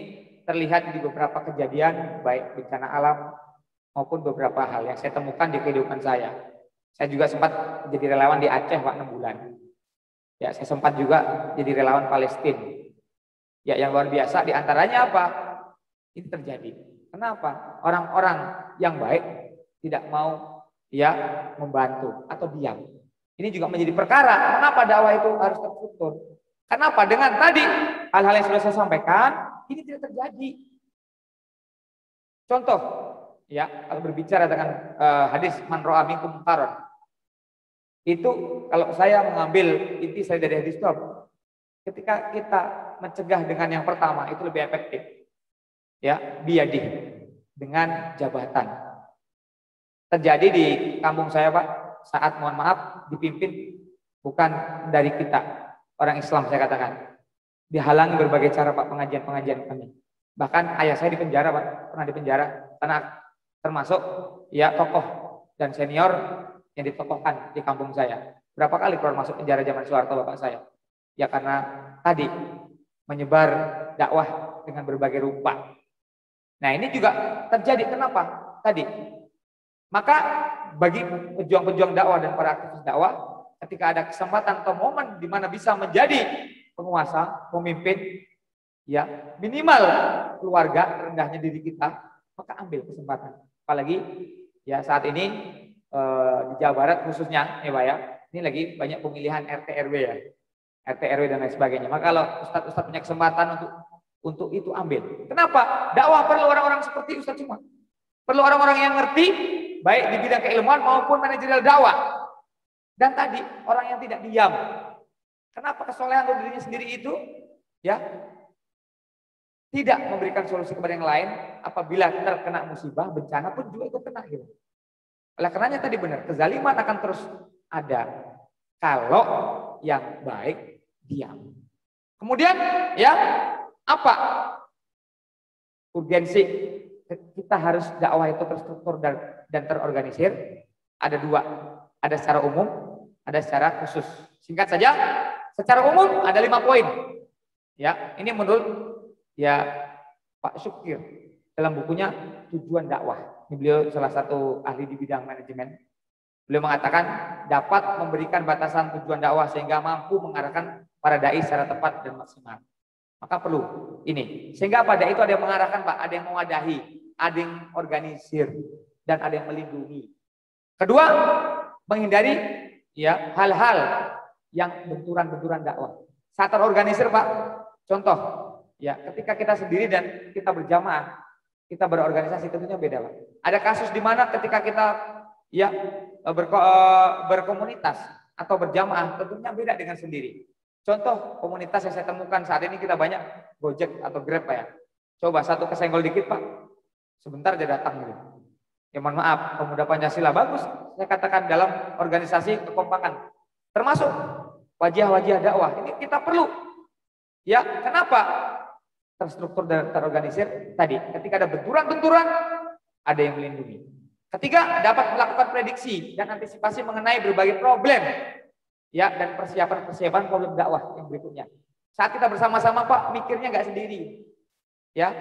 Speaker 2: terlihat di beberapa kejadian, baik bencana alam maupun beberapa hal yang saya temukan di kehidupan saya. Saya juga sempat jadi relawan di Aceh, Pak, 6 bulan. Ya, saya sempat juga jadi relawan Palestina. Ya, yang luar biasa diantaranya apa? Ini terjadi. Kenapa? Orang-orang yang baik tidak mau ya membantu atau diam. Ini juga menjadi perkara mengapa dakwah itu harus terstruktur. Kenapa? Dengan tadi hal-hal yang sudah saya sampaikan, ini tidak terjadi. Contoh, ya, kalau berbicara dengan hadis man ra'a minkum munkaran, itu kalau saya mengambil inti saya dari hadis itu, ketika kita mencegah dengan yang pertama itu lebih efektif. Ya, biyadih, dengan jabatan. Terjadi di kampung saya, Pak, saat mohon maaf dipimpin bukan dari kita, orang Islam saya katakan. Dihalangi berbagai cara, Pak, pengajian-pengajian kami. Bahkan ayah saya dipenjara, Pak, pernah dipenjara karena termasuk ya tokoh dan senior yang ditokohkan di kampung saya. Berapa kali keluar masuk penjara zaman Soeharto bapak saya? Ya karena tadi menyebar dakwah dengan berbagai rupa. Nah, ini juga terjadi kenapa? Tadi. Maka bagi pejuang-pejuang dakwah dan para aktivis dakwah, ketika ada kesempatan atau momen di mana bisa menjadi penguasa, pemimpin, ya minimal keluarga, rendahnya diri kita, maka ambil kesempatan. Apalagi ya saat ini di Jawa Barat khususnya, ya Pak ya, ini lagi banyak pemilihan RT RW ya, RT RW dan lain sebagainya. Maka kalau ustadz-ustadz punya kesempatan untuk itu ambil. Kenapa? Dakwah perlu orang-orang seperti Ustadz Cuma. Perlu orang-orang yang ngerti baik di bidang keilmuan maupun manajerial dakwah. Dan tadi orang yang tidak diam. Kenapa kesolehan dari dirinya sendiri itu ya tidak memberikan solusi kepada yang lain apabila terkena musibah, bencana pun juga ikut kena gitu. Oleh karenanya tadi benar, kezaliman akan terus ada kalau yang baik diam. Kemudian ya apa urgensi kita harus dakwah itu terstruktur dan terorganisir? Ada dua, ada secara umum, ada secara khusus. Singkat saja, secara umum ada 5 poin. Ya, ini menurut ya Pak Syukir dalam bukunya Tujuan Dakwah. Ini beliau salah satu ahli di bidang manajemen. Beliau mengatakan dapat memberikan batasan tujuan dakwah sehingga mampu mengarahkan para dai secara tepat dan maksimal. Maka perlu ini. Sehingga pada itu ada yang mengarahkan, Pak, ada yang mewadahi, ada yang organisir, dan ada yang melindungi. Kedua, menghindari ya hal-hal yang benturan-benturan dakwah. Saat terorganisir, Pak, contoh, ya ketika kita sendiri dan kita berjamaah, kita berorganisasi tentunya beda, Pak. Ada kasus di mana ketika kita ya berkomunitas atau berjamaah tentunya beda dengan sendiri. Contoh komunitas yang saya temukan saat ini kita banyak Gojek atau Grab, Pak ya. Coba satu kesenggol dikit, Pak, sebentar dia datang gitu. Ya mohon maaf, pemuda Pancasila bagus. Saya katakan dalam organisasi kekompakan, termasuk wajah-wajah dakwah. Ini kita perlu. Ya, kenapa? Terstruktur dan terorganisir tadi. Ketika ada benturan-benturan, ada yang melindungi. Ketiga, dapat melakukan prediksi dan antisipasi mengenai berbagai problem. Ya, dan persiapan problem dakwah yang berikutnya. Saat kita bersama-sama, Pak, mikirnya nggak sendiri. Ya.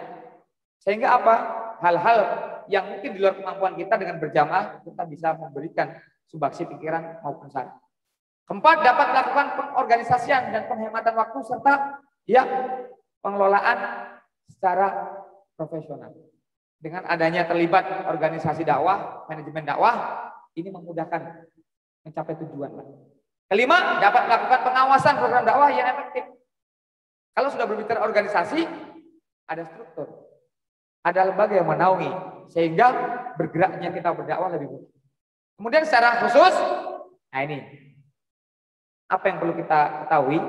Speaker 2: Sehingga apa? Hal-hal yang mungkin di luar kemampuan kita dengan berjamaah, kita bisa memberikan sumbangsi pikiran maupun saran. Keempat, dapat melakukan pengorganisasian dan penghematan waktu serta ya pengelolaan secara profesional. Dengan adanya terlibat organisasi dakwah, manajemen dakwah, ini memudahkan mencapai tujuan, Pak. Kelima, dapat melakukan pengawasan program dakwah yang efektif. Kalau sudah berbicara organisasi, ada struktur, ada lembaga yang menaungi, sehingga bergeraknya kita berdakwah lebih mudah. Kemudian secara khusus, nah ini, apa yang perlu kita ketahui,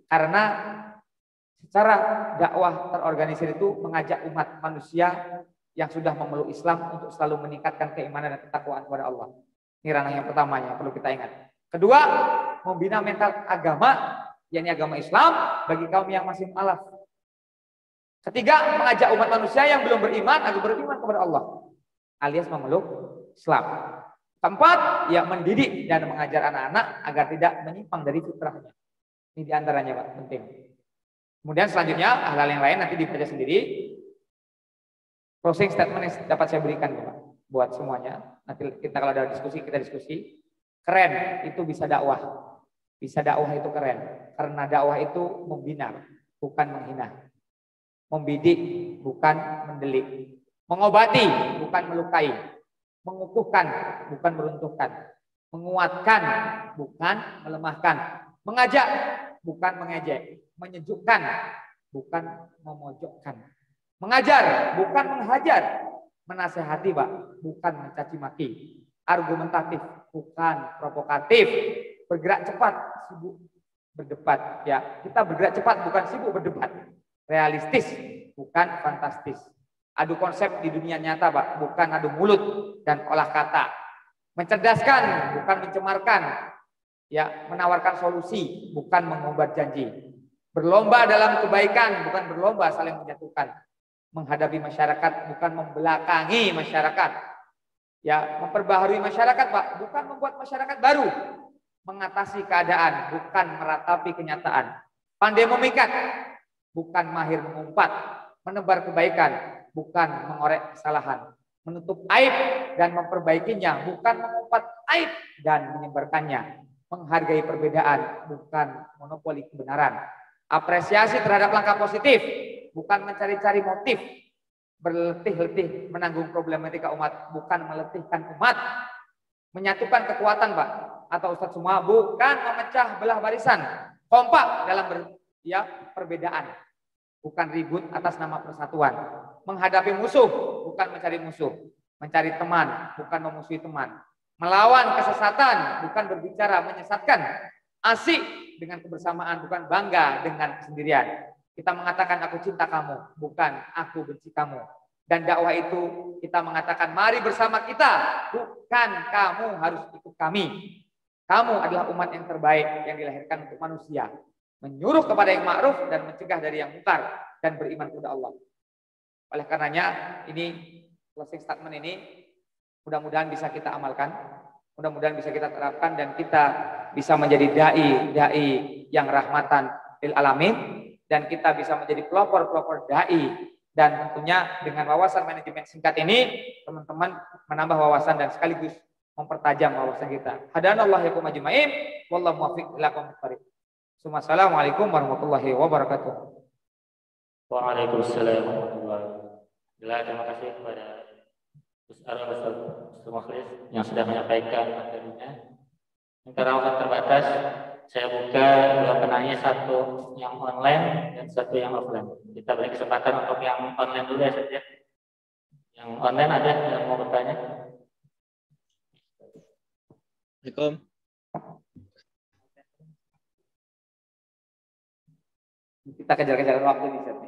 Speaker 2: karena secara dakwah terorganisir itu mengajak umat manusia yang sudah memeluk Islam untuk selalu meningkatkan keimanan dan ketakwaan kepada Allah. Ini ranah yang pertama yang perlu kita ingat. Kedua, membina mental agama, yakni agama Islam bagi kaum yang masih mualaf. Ketiga, mengajak umat manusia yang belum beriman agar beriman kepada Allah, alias memeluk Islam. Keempat, ya mendidik dan mengajar anak-anak agar tidak menyimpang dari fitrahnya. Ini diantaranya Pak, penting. Kemudian selanjutnya hal-hal yang lain nanti dibaca sendiri. Closing statement yang dapat saya berikan ya Pak, buat semuanya. Nanti kita kalau ada diskusi, kita diskusi. Keren itu bisa dakwah. Bisa dakwah itu keren. Karena dakwah itu membina, bukan menghina. Membidik, bukan mendelik. Mengobati, bukan melukai. Mengukuhkan, bukan meruntuhkan. Menguatkan, bukan melemahkan. Mengajak, bukan mengejek. Menyejukkan, bukan memojokkan. Mengajar, bukan menghajar. Menasehati, Pak, bukan mencaci maki. Argumentatif, bukan provokatif. Bergerak cepat, sibuk berdebat. Ya, kita bergerak cepat, bukan sibuk berdebat. Realistis, bukan fantastis. Adu konsep di dunia nyata, Pak, bukan adu mulut dan olah kata. Mencerdaskan, bukan mencemarkan. Ya, menawarkan solusi, bukan mengumbar janji. Berlomba dalam kebaikan, bukan berlomba saling menjatuhkan. Menghadapi masyarakat, bukan membelakangi masyarakat. Ya, memperbaharui masyarakat, Pak, bukan membuat masyarakat baru. Mengatasi keadaan, bukan meratapi kenyataan. Pandai memikat, bukan mahir mengumpat. Menebar kebaikan, bukan mengorek kesalahan. Menutup aib dan memperbaikinya, bukan mengumpat aib dan menyebarkannya. Menghargai perbedaan, bukan monopoli kebenaran. Apresiasi terhadap langkah positif, bukan mencari-cari motif. Berletih-letih menanggung problematika umat, bukan meletihkan umat. Menyatukan kekuatan, Pak, atau Ustadz semua, bukan memecah belah barisan. Kompak dalam perbedaan, bukan ribut atas nama persatuan. Menghadapi musuh, bukan mencari musuh. Mencari teman, bukan memusuhi teman. Melawan kesesatan, bukan berbicara menyesatkan. Asik dengan kebersamaan, bukan bangga dengan kesendirian. Kita mengatakan aku cinta kamu, bukan aku benci kamu. Dan dakwah itu kita mengatakan mari bersama kita, bukan kamu harus ikut kami. Kamu adalah umat yang terbaik yang dilahirkan untuk manusia. Menyuruh kepada yang ma'ruf dan mencegah dari yang munkar dan beriman kepada Allah. Oleh karenanya ini closing statement ini mudah-mudahan bisa kita amalkan, mudah-mudahan bisa kita terapkan dan kita bisa menjadi dai yang rahmatan lil alamin. Dan kita bisa menjadi pelopor-pelopor dai. Dan tentunya dengan wawasan manajemen singkat ini, teman-teman menambah wawasan dan sekaligus mempertajam wawasan kita. Hadanallahu yakum ajma'in, wallahu muwaffiq ila aqwamit thoriq. Assalamualaikum warahmatullahi wabarakatuh.
Speaker 1: Waalaikumsalam warahmatullahi wabarakatuh. Terima kasih kepada Ustaz Mukhlis yang sudah menyampaikan materinya. Karena waktu terbatas, saya buka dua penanya, satu yang online dan satu yang offline. Kita beri kesempatan untuk yang online dulu ya saja. Yang online ada yang mau bertanya?
Speaker 3: Assalamualaikum.
Speaker 2: Kita kejar-kejar waktu nih, Seth.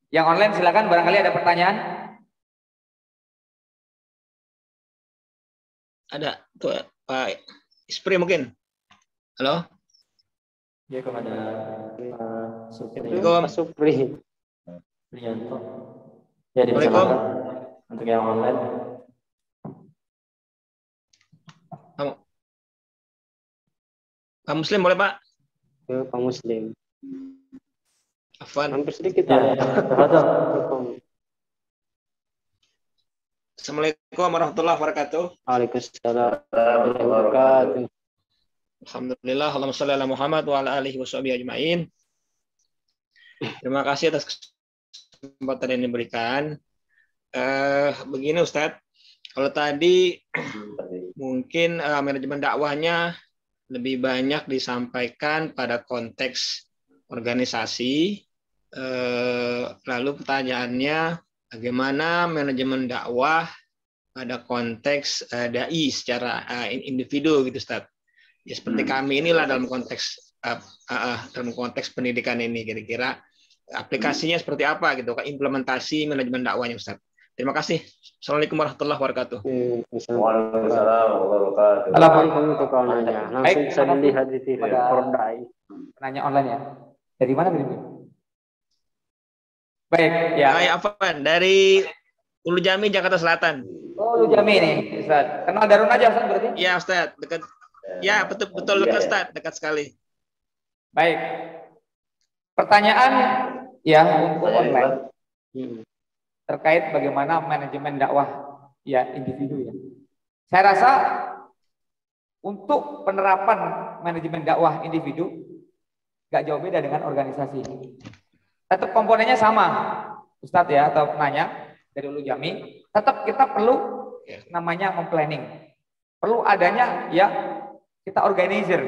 Speaker 2: Yang online silakan, barangkali ada pertanyaan.
Speaker 3: Ada tuh Pak Ispri mungkin. Halo.
Speaker 1: Ya, kepada
Speaker 3: Assalamualaikum.
Speaker 5: Supri.
Speaker 1: Priyanto. Ya, dipersilakan untuk yang online.
Speaker 3: Pak Muslim boleh Pak?
Speaker 5: Ya, Pak Muslim.
Speaker 3: Afwan.
Speaker 5: Hampir sedikit
Speaker 1: Ya,
Speaker 3: Assalamualaikum warahmatullahi wabarakatuh.
Speaker 5: Waalaikumsalam warahmatullahi wabarakatuh.
Speaker 3: Alhamdulillah, Allahumma shalli ala Muhammad wa ala alihi washabihi ajmain. Terima kasih atas kesempatan yang diberikan. Begini Ustadz, kalau tadi mungkin manajemen dakwahnya lebih banyak disampaikan pada konteks organisasi. Lalu pertanyaannya, bagaimana manajemen dakwah pada konteks dai secara individu gitu Ustaz. Ya seperti kami inilah dalam konteks pendidikan ini, kira-kira aplikasinya seperti apa gitu, implementasi manajemen dakwahnya Ustaz. Terima kasih. Assalamualaikum warahmatullahi wabarakatuh.
Speaker 5: Waalaikumsalam warahmatullahi wabarakatuh. Assalamualaikum untuk kau nanya. Langsung bisa dilihat di TV Pordai.
Speaker 2: Penanya online ya. Dari mana ini? Baik, ya.
Speaker 3: Afwan dari Ulu Jami, Jakarta Selatan.
Speaker 2: Oh, Ulu Jami nih, Ustaz. Kenal Darun aja Ustaz berarti?
Speaker 3: Iya, Ustaz, dekat. Ya, betul dekat Ustaz, dekat sekali.
Speaker 2: Baik. Pertanyaan ya untuk online. Terkait bagaimana manajemen dakwah ya individu ya. Saya rasa untuk penerapan manajemen dakwah individu gak jauh beda dengan organisasi. Tetap komponennya sama, Ustadz ya atau penanya dari Ulu Jami. Tetap kita perlu namanya memplanning. Perlu adanya ya kita organizer.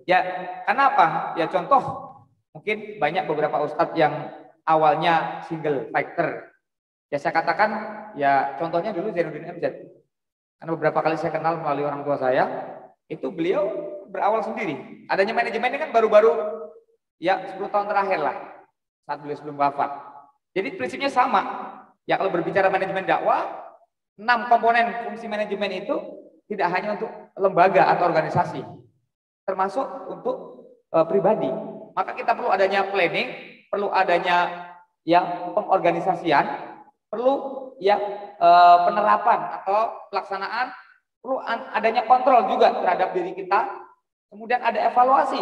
Speaker 2: Ya kenapa? Ya contoh mungkin banyak beberapa Ustadz yang awalnya single fighter. Ya saya katakan, ya contohnya dulu Zainuddin MZ. Karena beberapa kali saya kenal melalui orang tua saya, itu beliau berawal sendiri. Adanya manajemen ini kan baru-baru ya 10 tahun terakhir lah, saat beliau sebelum wafat. Jadi prinsipnya sama. Ya kalau berbicara manajemen dakwah, 6 komponen fungsi manajemen itu tidak hanya untuk lembaga atau organisasi, termasuk untuk pribadi. Maka kita perlu adanya planning, perlu adanya ya pengorganisasian, perlu ya penerapan atau pelaksanaan, perlu adanya kontrol juga terhadap diri kita, kemudian ada evaluasi,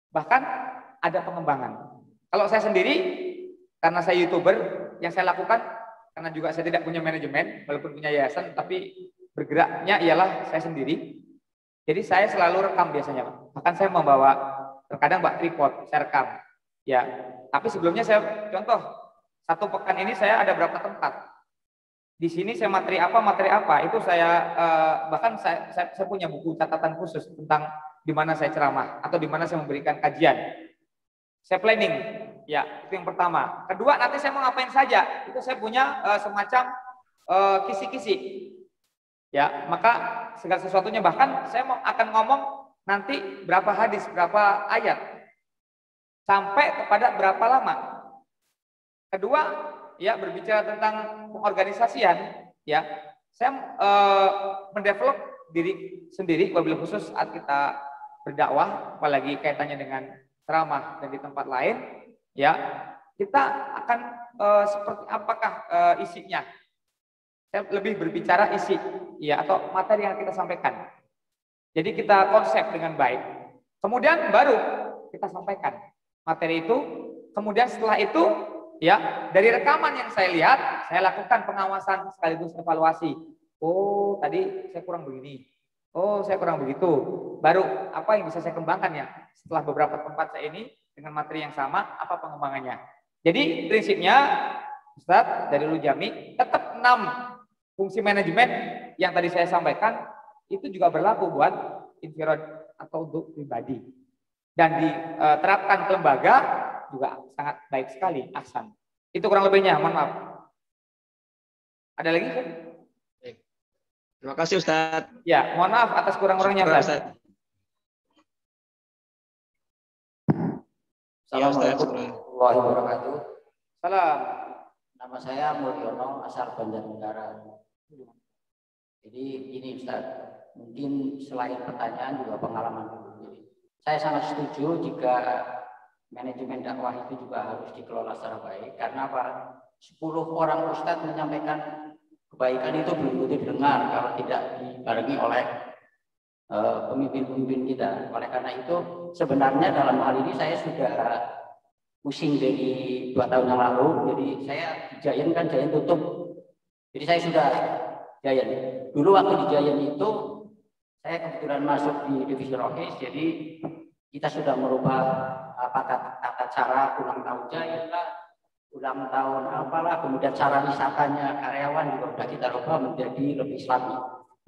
Speaker 2: bahkan ada pengembangan. Kalau saya sendiri, karena saya YouTuber, yang saya lakukan, karena juga saya tidak punya manajemen, walaupun punya yayasan, tapi bergeraknya ialah saya sendiri. Jadi saya selalu rekam biasanya, bahkan saya membawa terkadang tripod, saya rekam. Ya, tapi sebelumnya saya contoh. 1 pekan ini saya ada berapa tempat. Di sini saya materi apa, itu saya bahkan saya punya buku catatan khusus tentang di mana saya ceramah atau di mana saya memberikan kajian. Saya planning, ya itu yang pertama. Kedua nanti saya mau ngapain saja, itu saya punya semacam kisi-kisi. Ya maka segala sesuatunya, bahkan saya akan ngomong nanti berapa hadis, berapa ayat, sampai kepada berapa lama. Kedua, ya berbicara tentang pengorganisasian, ya saya mendevelop diri sendiri, wabil khusus saat kita berdakwah, apalagi kaitannya dengan ceramah dan di tempat lain, ya kita akan seperti apakah isinya. Saya lebih berbicara isi, ya atau materi yang kita sampaikan. Jadi kita konsep dengan baik, kemudian baru kita sampaikan materi itu. Kemudian setelah itu, ya, dari rekaman yang saya lihat, saya lakukan pengawasan sekaligus evaluasi. Oh, tadi saya kurang begini. Oh, saya kurang begitu. Baru apa yang bisa saya kembangkan ya? Setelah beberapa tempat saya ini dengan materi yang sama, apa pengembangannya? Jadi prinsipnya, Ustadz dari Ulu Jami, tetap 6 fungsi manajemen yang tadi saya sampaikan itu juga berlaku buat infirad atau untuk pribadi. Dan diterapkan ke lembaga juga sangat baik sekali, Ahsan. Itu kurang lebihnya, mohon maaf. Ada lagi?
Speaker 3: Terima kasih Ustaz.
Speaker 2: Ya, mohon maaf atas kurang-kurangnya Ustaz.
Speaker 6: Assalamualaikum warahmatullahi wabarakatuh.
Speaker 2: Salam.
Speaker 6: Nama saya Mulyono, asal Banjarnegara. Jadi ini Ustaz, mungkin selain pertanyaan juga pengalaman dulu. Jadi, saya sangat setuju jika manajemen dakwah itu juga harus dikelola secara baik. Karena apa? 10 orang Ustadz menyampaikan kebaikan itu belum tentu didengar kalau tidak dibarengi oleh pemimpin-pemimpin kita. Oleh karena itu sebenarnya dalam hal ini saya sudah pusing dari 2 tahun yang lalu. Jadi saya di Giant kan Giant tutup. Jadi saya sudah Giant. Dulu waktu di Giant itu saya kebetulan masuk di divisi Rohis. Jadi kita sudah merubah tata cara ulang tahun Giant lah. ulang tahun apalah, kemudian cara wisatanya karyawan juga sudah kita rubah menjadi lebih Islami.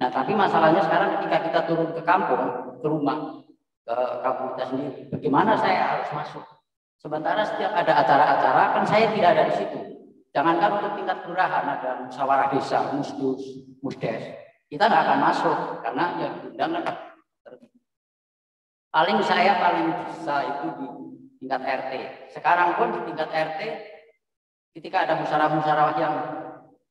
Speaker 6: Nah, tapi masalahnya sekarang ketika kita turun ke kampung, ke rumah, ke kampung kita sendiri, bagaimana saya harus masuk? Sementara setiap ada acara-acara kan saya tidak ada di situ. Jangankan untuk tingkat kelurahan, ada musyawarah desa, musdus, musdes, kita nggak akan masuk karena yang diundang kan paling bisa itu di tingkat RT. Sekarang pun di tingkat RT, ketika ada musyawarah-musyawarah yang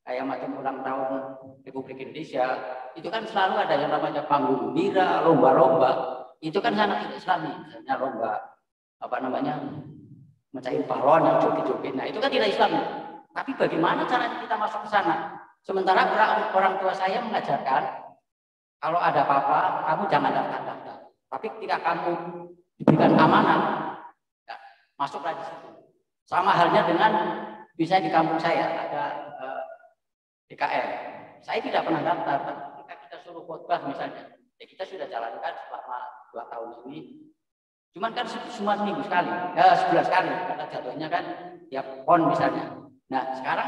Speaker 6: kayak macam ulang tahun Republik Indonesia, itu kan selalu ada yang namanya panggung bira, lomba-lomba. Itu kan sangat tidak Islami, misalnya lomba mecahin balon yang joget-joget. Nah, itu kan tidak Islami. Tapi bagaimana caranya kita masuk ke sana? Sementara orang tua saya mengajarkan, kalau ada apa-apa, kamu jangan daftar-daftar. Tapi ketika kamu diberikan amanah, ya, masuklah di situ. Sama halnya dengan, misalnya di kampung saya ada DKM. Saya tidak pernah daftar, tapi ketika kita suruh khotbah misalnya, ya kita sudah jalankan selama 2 tahun ini. Cuman kan semua seminggu sekali, sebulan sekali, karena jatuhnya kan tiap pon misalnya. Nah, sekarang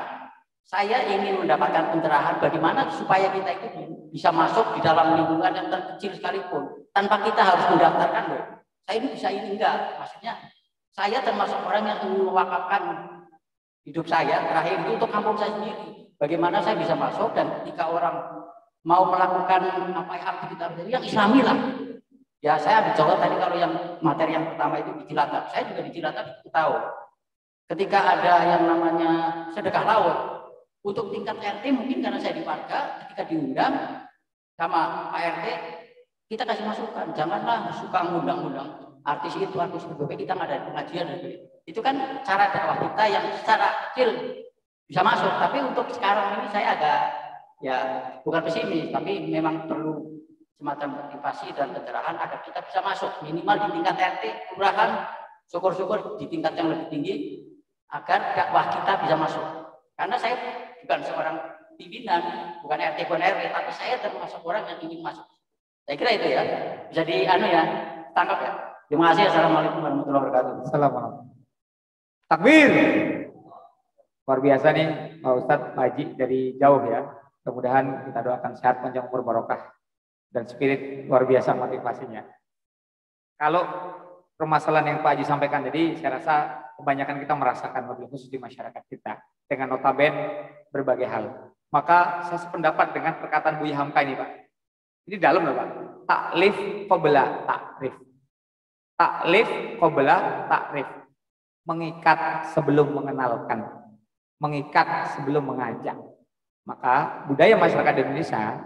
Speaker 6: saya ingin mendapatkan pencerahan bagaimana supaya kita itu bisa masuk di dalam lingkungan yang terkecil sekalipun tanpa kita harus mendaftarkan loh. Saya ini bisa ini enggak. Maksudnya saya termasuk orang yang ingin mewakafkan hidup saya terakhir itu untuk kampung saya sendiri. Bagaimana saya bisa masuk dan ketika orang mau melakukan aktivitas yang Islami lah. Ya saya ambil contoh tadi kalau yang materi yang pertama itu di Cilacap. Saya juga di Cilacap itu tahu. Ketika ada yang namanya sedekah laut, untuk tingkat RT mungkin karena saya di warga, ketika diundang sama Pak RT, kita kasih masukan, janganlah suka ngundang-undang artis itu, artis itu, kita nggak ada pengajian. Itu kan cara dakwah kita yang secara kecil bisa masuk. Tapi untuk sekarang ini saya agak, ya bukan pesimis, tapi memang perlu semacam motivasi dan pencerahan agar kita bisa masuk minimal di tingkat RT, kelurahan, syukur-syukur di tingkat yang lebih tinggi, agar dakwah kita bisa masuk. Karena saya bukan seorang pimpinan, bukan RT bukan RW, tapi saya termasuk orang yang ingin masuk. Saya kira itu ya, bisa tangkap ya. Terima kasih. Assalamualaikum warahmatullahi wabarakatuh.
Speaker 2: Assalamualaikum. Takbir. Luar biasa nih Pak Ustadz, Pak Haji dari jauh ya. Mudah-mudahan kita doakan sehat, panjang umur, barokah dan spirit luar biasa motivasinya. Kalau permasalahan yang Pak Haji sampaikan tadi, saya rasa kebanyakan kita merasakan, lebih khusus di masyarakat kita, dengan notabene berbagai hal. Maka saya sependapat dengan perkataan Buya Hamka ini Pak. Ini dalam loh Pak. Taklif qabla takrif. Taklif qabla takrif. Mengikat sebelum mengenalkan. Mengikat sebelum mengajak. Maka budaya masyarakat Indonesia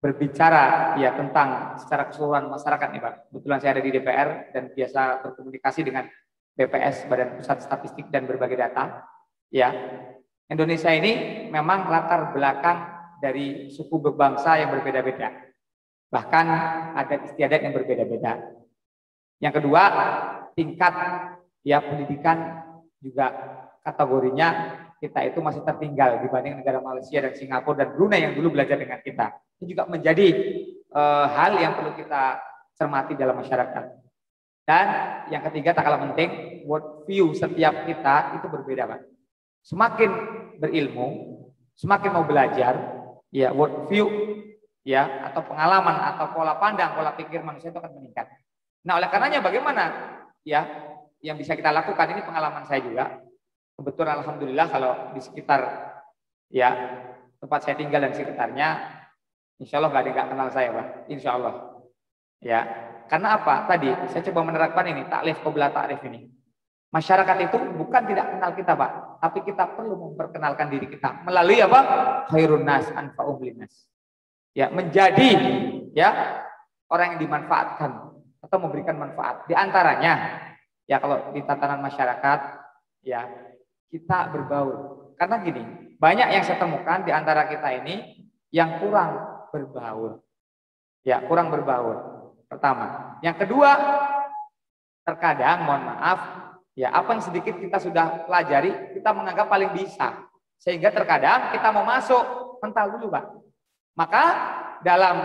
Speaker 2: berbicara ya tentang secara keseluruhan masyarakat nih Pak. Kebetulan saya ada di DPR dan biasa berkomunikasi dengan BPS, Badan Pusat Statistik dan berbagai data. Ya, Indonesia ini memang latar belakang dari suku berbangsa yang berbeda-beda. Bahkan ada istiadat yang berbeda-beda. Yang kedua, tingkat ya pendidikan juga kategorinya kita itu masih tertinggal dibanding negara Malaysia dan Singapura dan Brunei yang dulu belajar dengan kita. Itu juga menjadi hal yang perlu kita cermati dalam masyarakat. Dan yang ketiga tak kalah penting, world view setiap kita itu berbeda Pak. Semakin berilmu, semakin mau belajar, ya world view ya atau pengalaman atau pola pandang, pola pikir manusia itu akan meningkat. Nah oleh karenanya bagaimana ya yang bisa kita lakukan, ini pengalaman saya juga. Kebetulan alhamdulillah kalau di sekitar ya tempat saya tinggal dan sekitarnya, insya Allah nggak ada yang nggak kenal saya Pak, insya Allah ya. Karena apa? Tadi saya coba menerapkan ini taklif qabla ta'rif ini. Masyarakat itu bukan tidak kenal kita Pak, tapi kita perlu memperkenalkan diri kita melalui apa? Khairun nas anfa'uhum linnas. Ya, menjadi ya orang yang dimanfaatkan atau memberikan manfaat. Di antaranya ya kalau di tatanan masyarakat ya kita berbaur. Karena gini, banyak yang saya temukan di antara kita ini yang kurang berbaur. Ya, kurang berbaur. Pertama. Yang kedua, terkadang mohon maaf, ya apa yang sedikit kita sudah pelajari, kita menganggap paling bisa. Sehingga terkadang kita mau masuk, mental dulu Pak. Maka dalam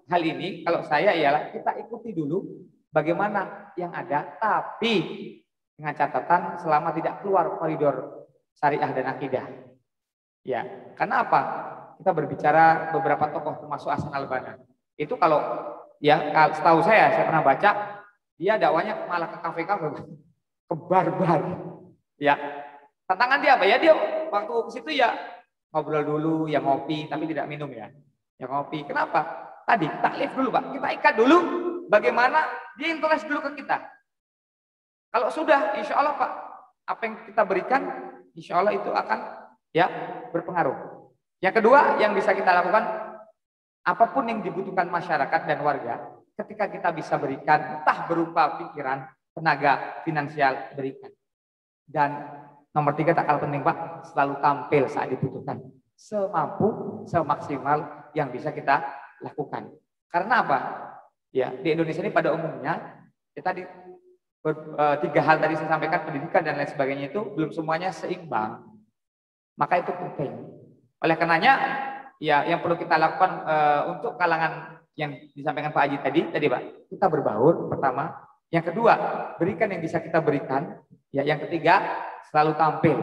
Speaker 2: hal ini, kalau saya ialah kita ikuti dulu bagaimana yang ada, tapi dengan catatan selama tidak keluar koridor syariah dan akidah. Ya, karena apa? Kita berbicara beberapa tokoh termasuk Hasan al-Banna. Itu kalau ya setahu saya pernah baca, dia dakwanya malah ke kafe-kafe, ke bar-bar. Ya, tantangan dia apa ya? Dia waktu ke situ ya ngobrol dulu, ya ngopi, tapi tidak minum ya. Ya ngopi. Kenapa? Tadi taklif dulu Pak. Kita ikat dulu bagaimana dia interest dulu ke kita. Kalau sudah, insya Allah Pak, apa yang kita berikan, insya Allah itu akan ya berpengaruh. Yang kedua yang bisa kita lakukan, apapun yang dibutuhkan masyarakat dan warga, ketika kita bisa berikan, entah berupa pikiran, tenaga, finansial, berikan. Dan nomor 3 tak kalah penting Pak, selalu tampil saat dibutuhkan, semampu, semaksimal yang bisa kita lakukan. Karena apa? Ya, di Indonesia ini pada umumnya, ya tadi 3 hal tadi saya sampaikan, pendidikan dan lain sebagainya itu belum semuanya seimbang. Maka itu penting. Oleh karenanya, ya yang perlu kita lakukan untuk kalangan yang disampaikan Pak Haji tadi Pak, kita berbaur pertama. Yang kedua, berikan yang bisa kita berikan. Ya, yang ketiga, selalu tampil.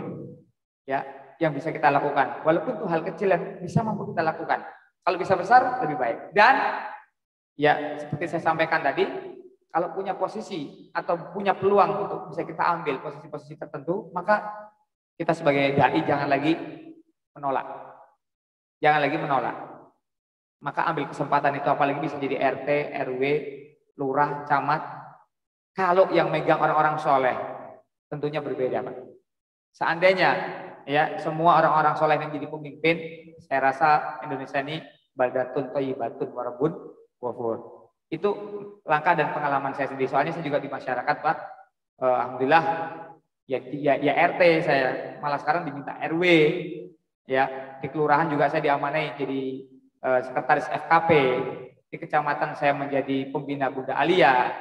Speaker 2: Ya, yang bisa kita lakukan. Walaupun itu hal kecil yang bisa mampu kita lakukan. Kalau bisa besar lebih baik. Dan ya seperti saya sampaikan tadi, kalau punya posisi atau punya peluang untuk bisa kita ambil posisi-posisi tertentu, maka kita sebagai dai jangan lagi menolak. Jangan lagi menolak. Maka ambil kesempatan itu, apalagi bisa jadi RT, RW, lurah, camat. Kalau yang megang orang-orang soleh, tentunya berbeda Pak. Seandainya ya semua orang-orang soleh yang jadi pemimpin, saya rasa Indonesia ini baldatun thayyibatun wa rabbun ghafur. Itu langkah dan pengalaman saya sendiri. Soalnya saya juga di masyarakat Pak, alhamdulillah ya RT saya, malah sekarang diminta RW. Ya, di kelurahan juga saya diamanai jadi sekretaris FKP. Di kecamatan saya menjadi pembina Bunda Alia.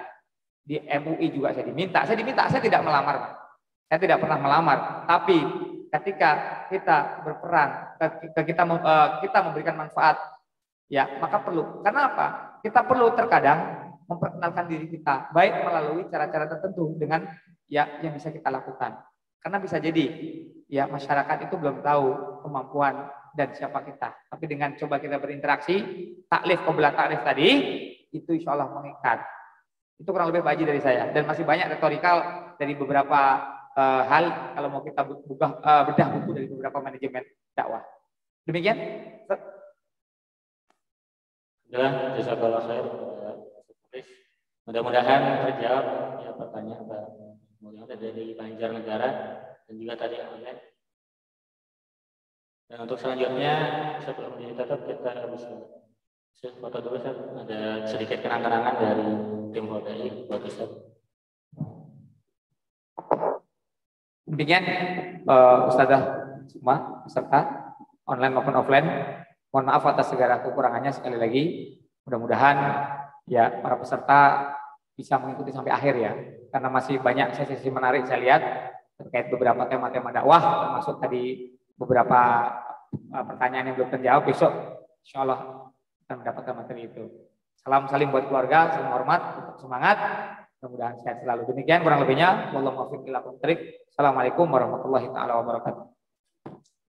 Speaker 2: Di MUI juga saya diminta. Saya tidak melamar Pak. Saya tidak pernah melamar, tapi ketika kita berperan, kita memberikan manfaat, ya maka perlu. Karena apa? Kita perlu terkadang memperkenalkan diri kita, baik melalui cara-cara tertentu dengan ya yang bisa kita lakukan. Karena bisa jadi ya masyarakat itu belum tahu kemampuan dan siapa kita. Tapi dengan coba kita berinteraksi, taklif qabla taklif tadi, itu insya Allah mengikat. Itu kurang lebih Pak Haji dari saya. Dan masih banyak retorikal dari beberapa hal kalau mau kita bedah buku dari beberapa manajemen dakwah. Demikian.
Speaker 1: Adalah jazakallah khair. Mudah-mudahan terjawab ya pertanyaan Pak Mulyono dari Banjarnegara dan juga tadi online. Dan untuk selanjutnya sebelum ditutup kita bisa foto dulu Ustaz. Ada sedikit kenang-kenangan dari tim Hodai buat Ustaz.
Speaker 2: Demikian Ustazah semua peserta online maupun offline. Mohon maaf atas segala kekurangannya sekali lagi. Mudah-mudahan ya para peserta bisa mengikuti sampai akhir ya. Karena masih banyak sesi-sesi menarik saya lihat terkait beberapa tema-tema dakwah, termasuk tadi beberapa pertanyaan yang belum terjawab. Besok insya Allah akan mendapatkan materi itu. Salam salim buat keluarga, salam hormat, tetap semangat. Mudah-mudahan sehat selalu. Demikian kurang lebihnya. Wallahu muwaffiq ila aqwamit thoriq. Assalamualaikum warahmatullahi taala wabarakatuh.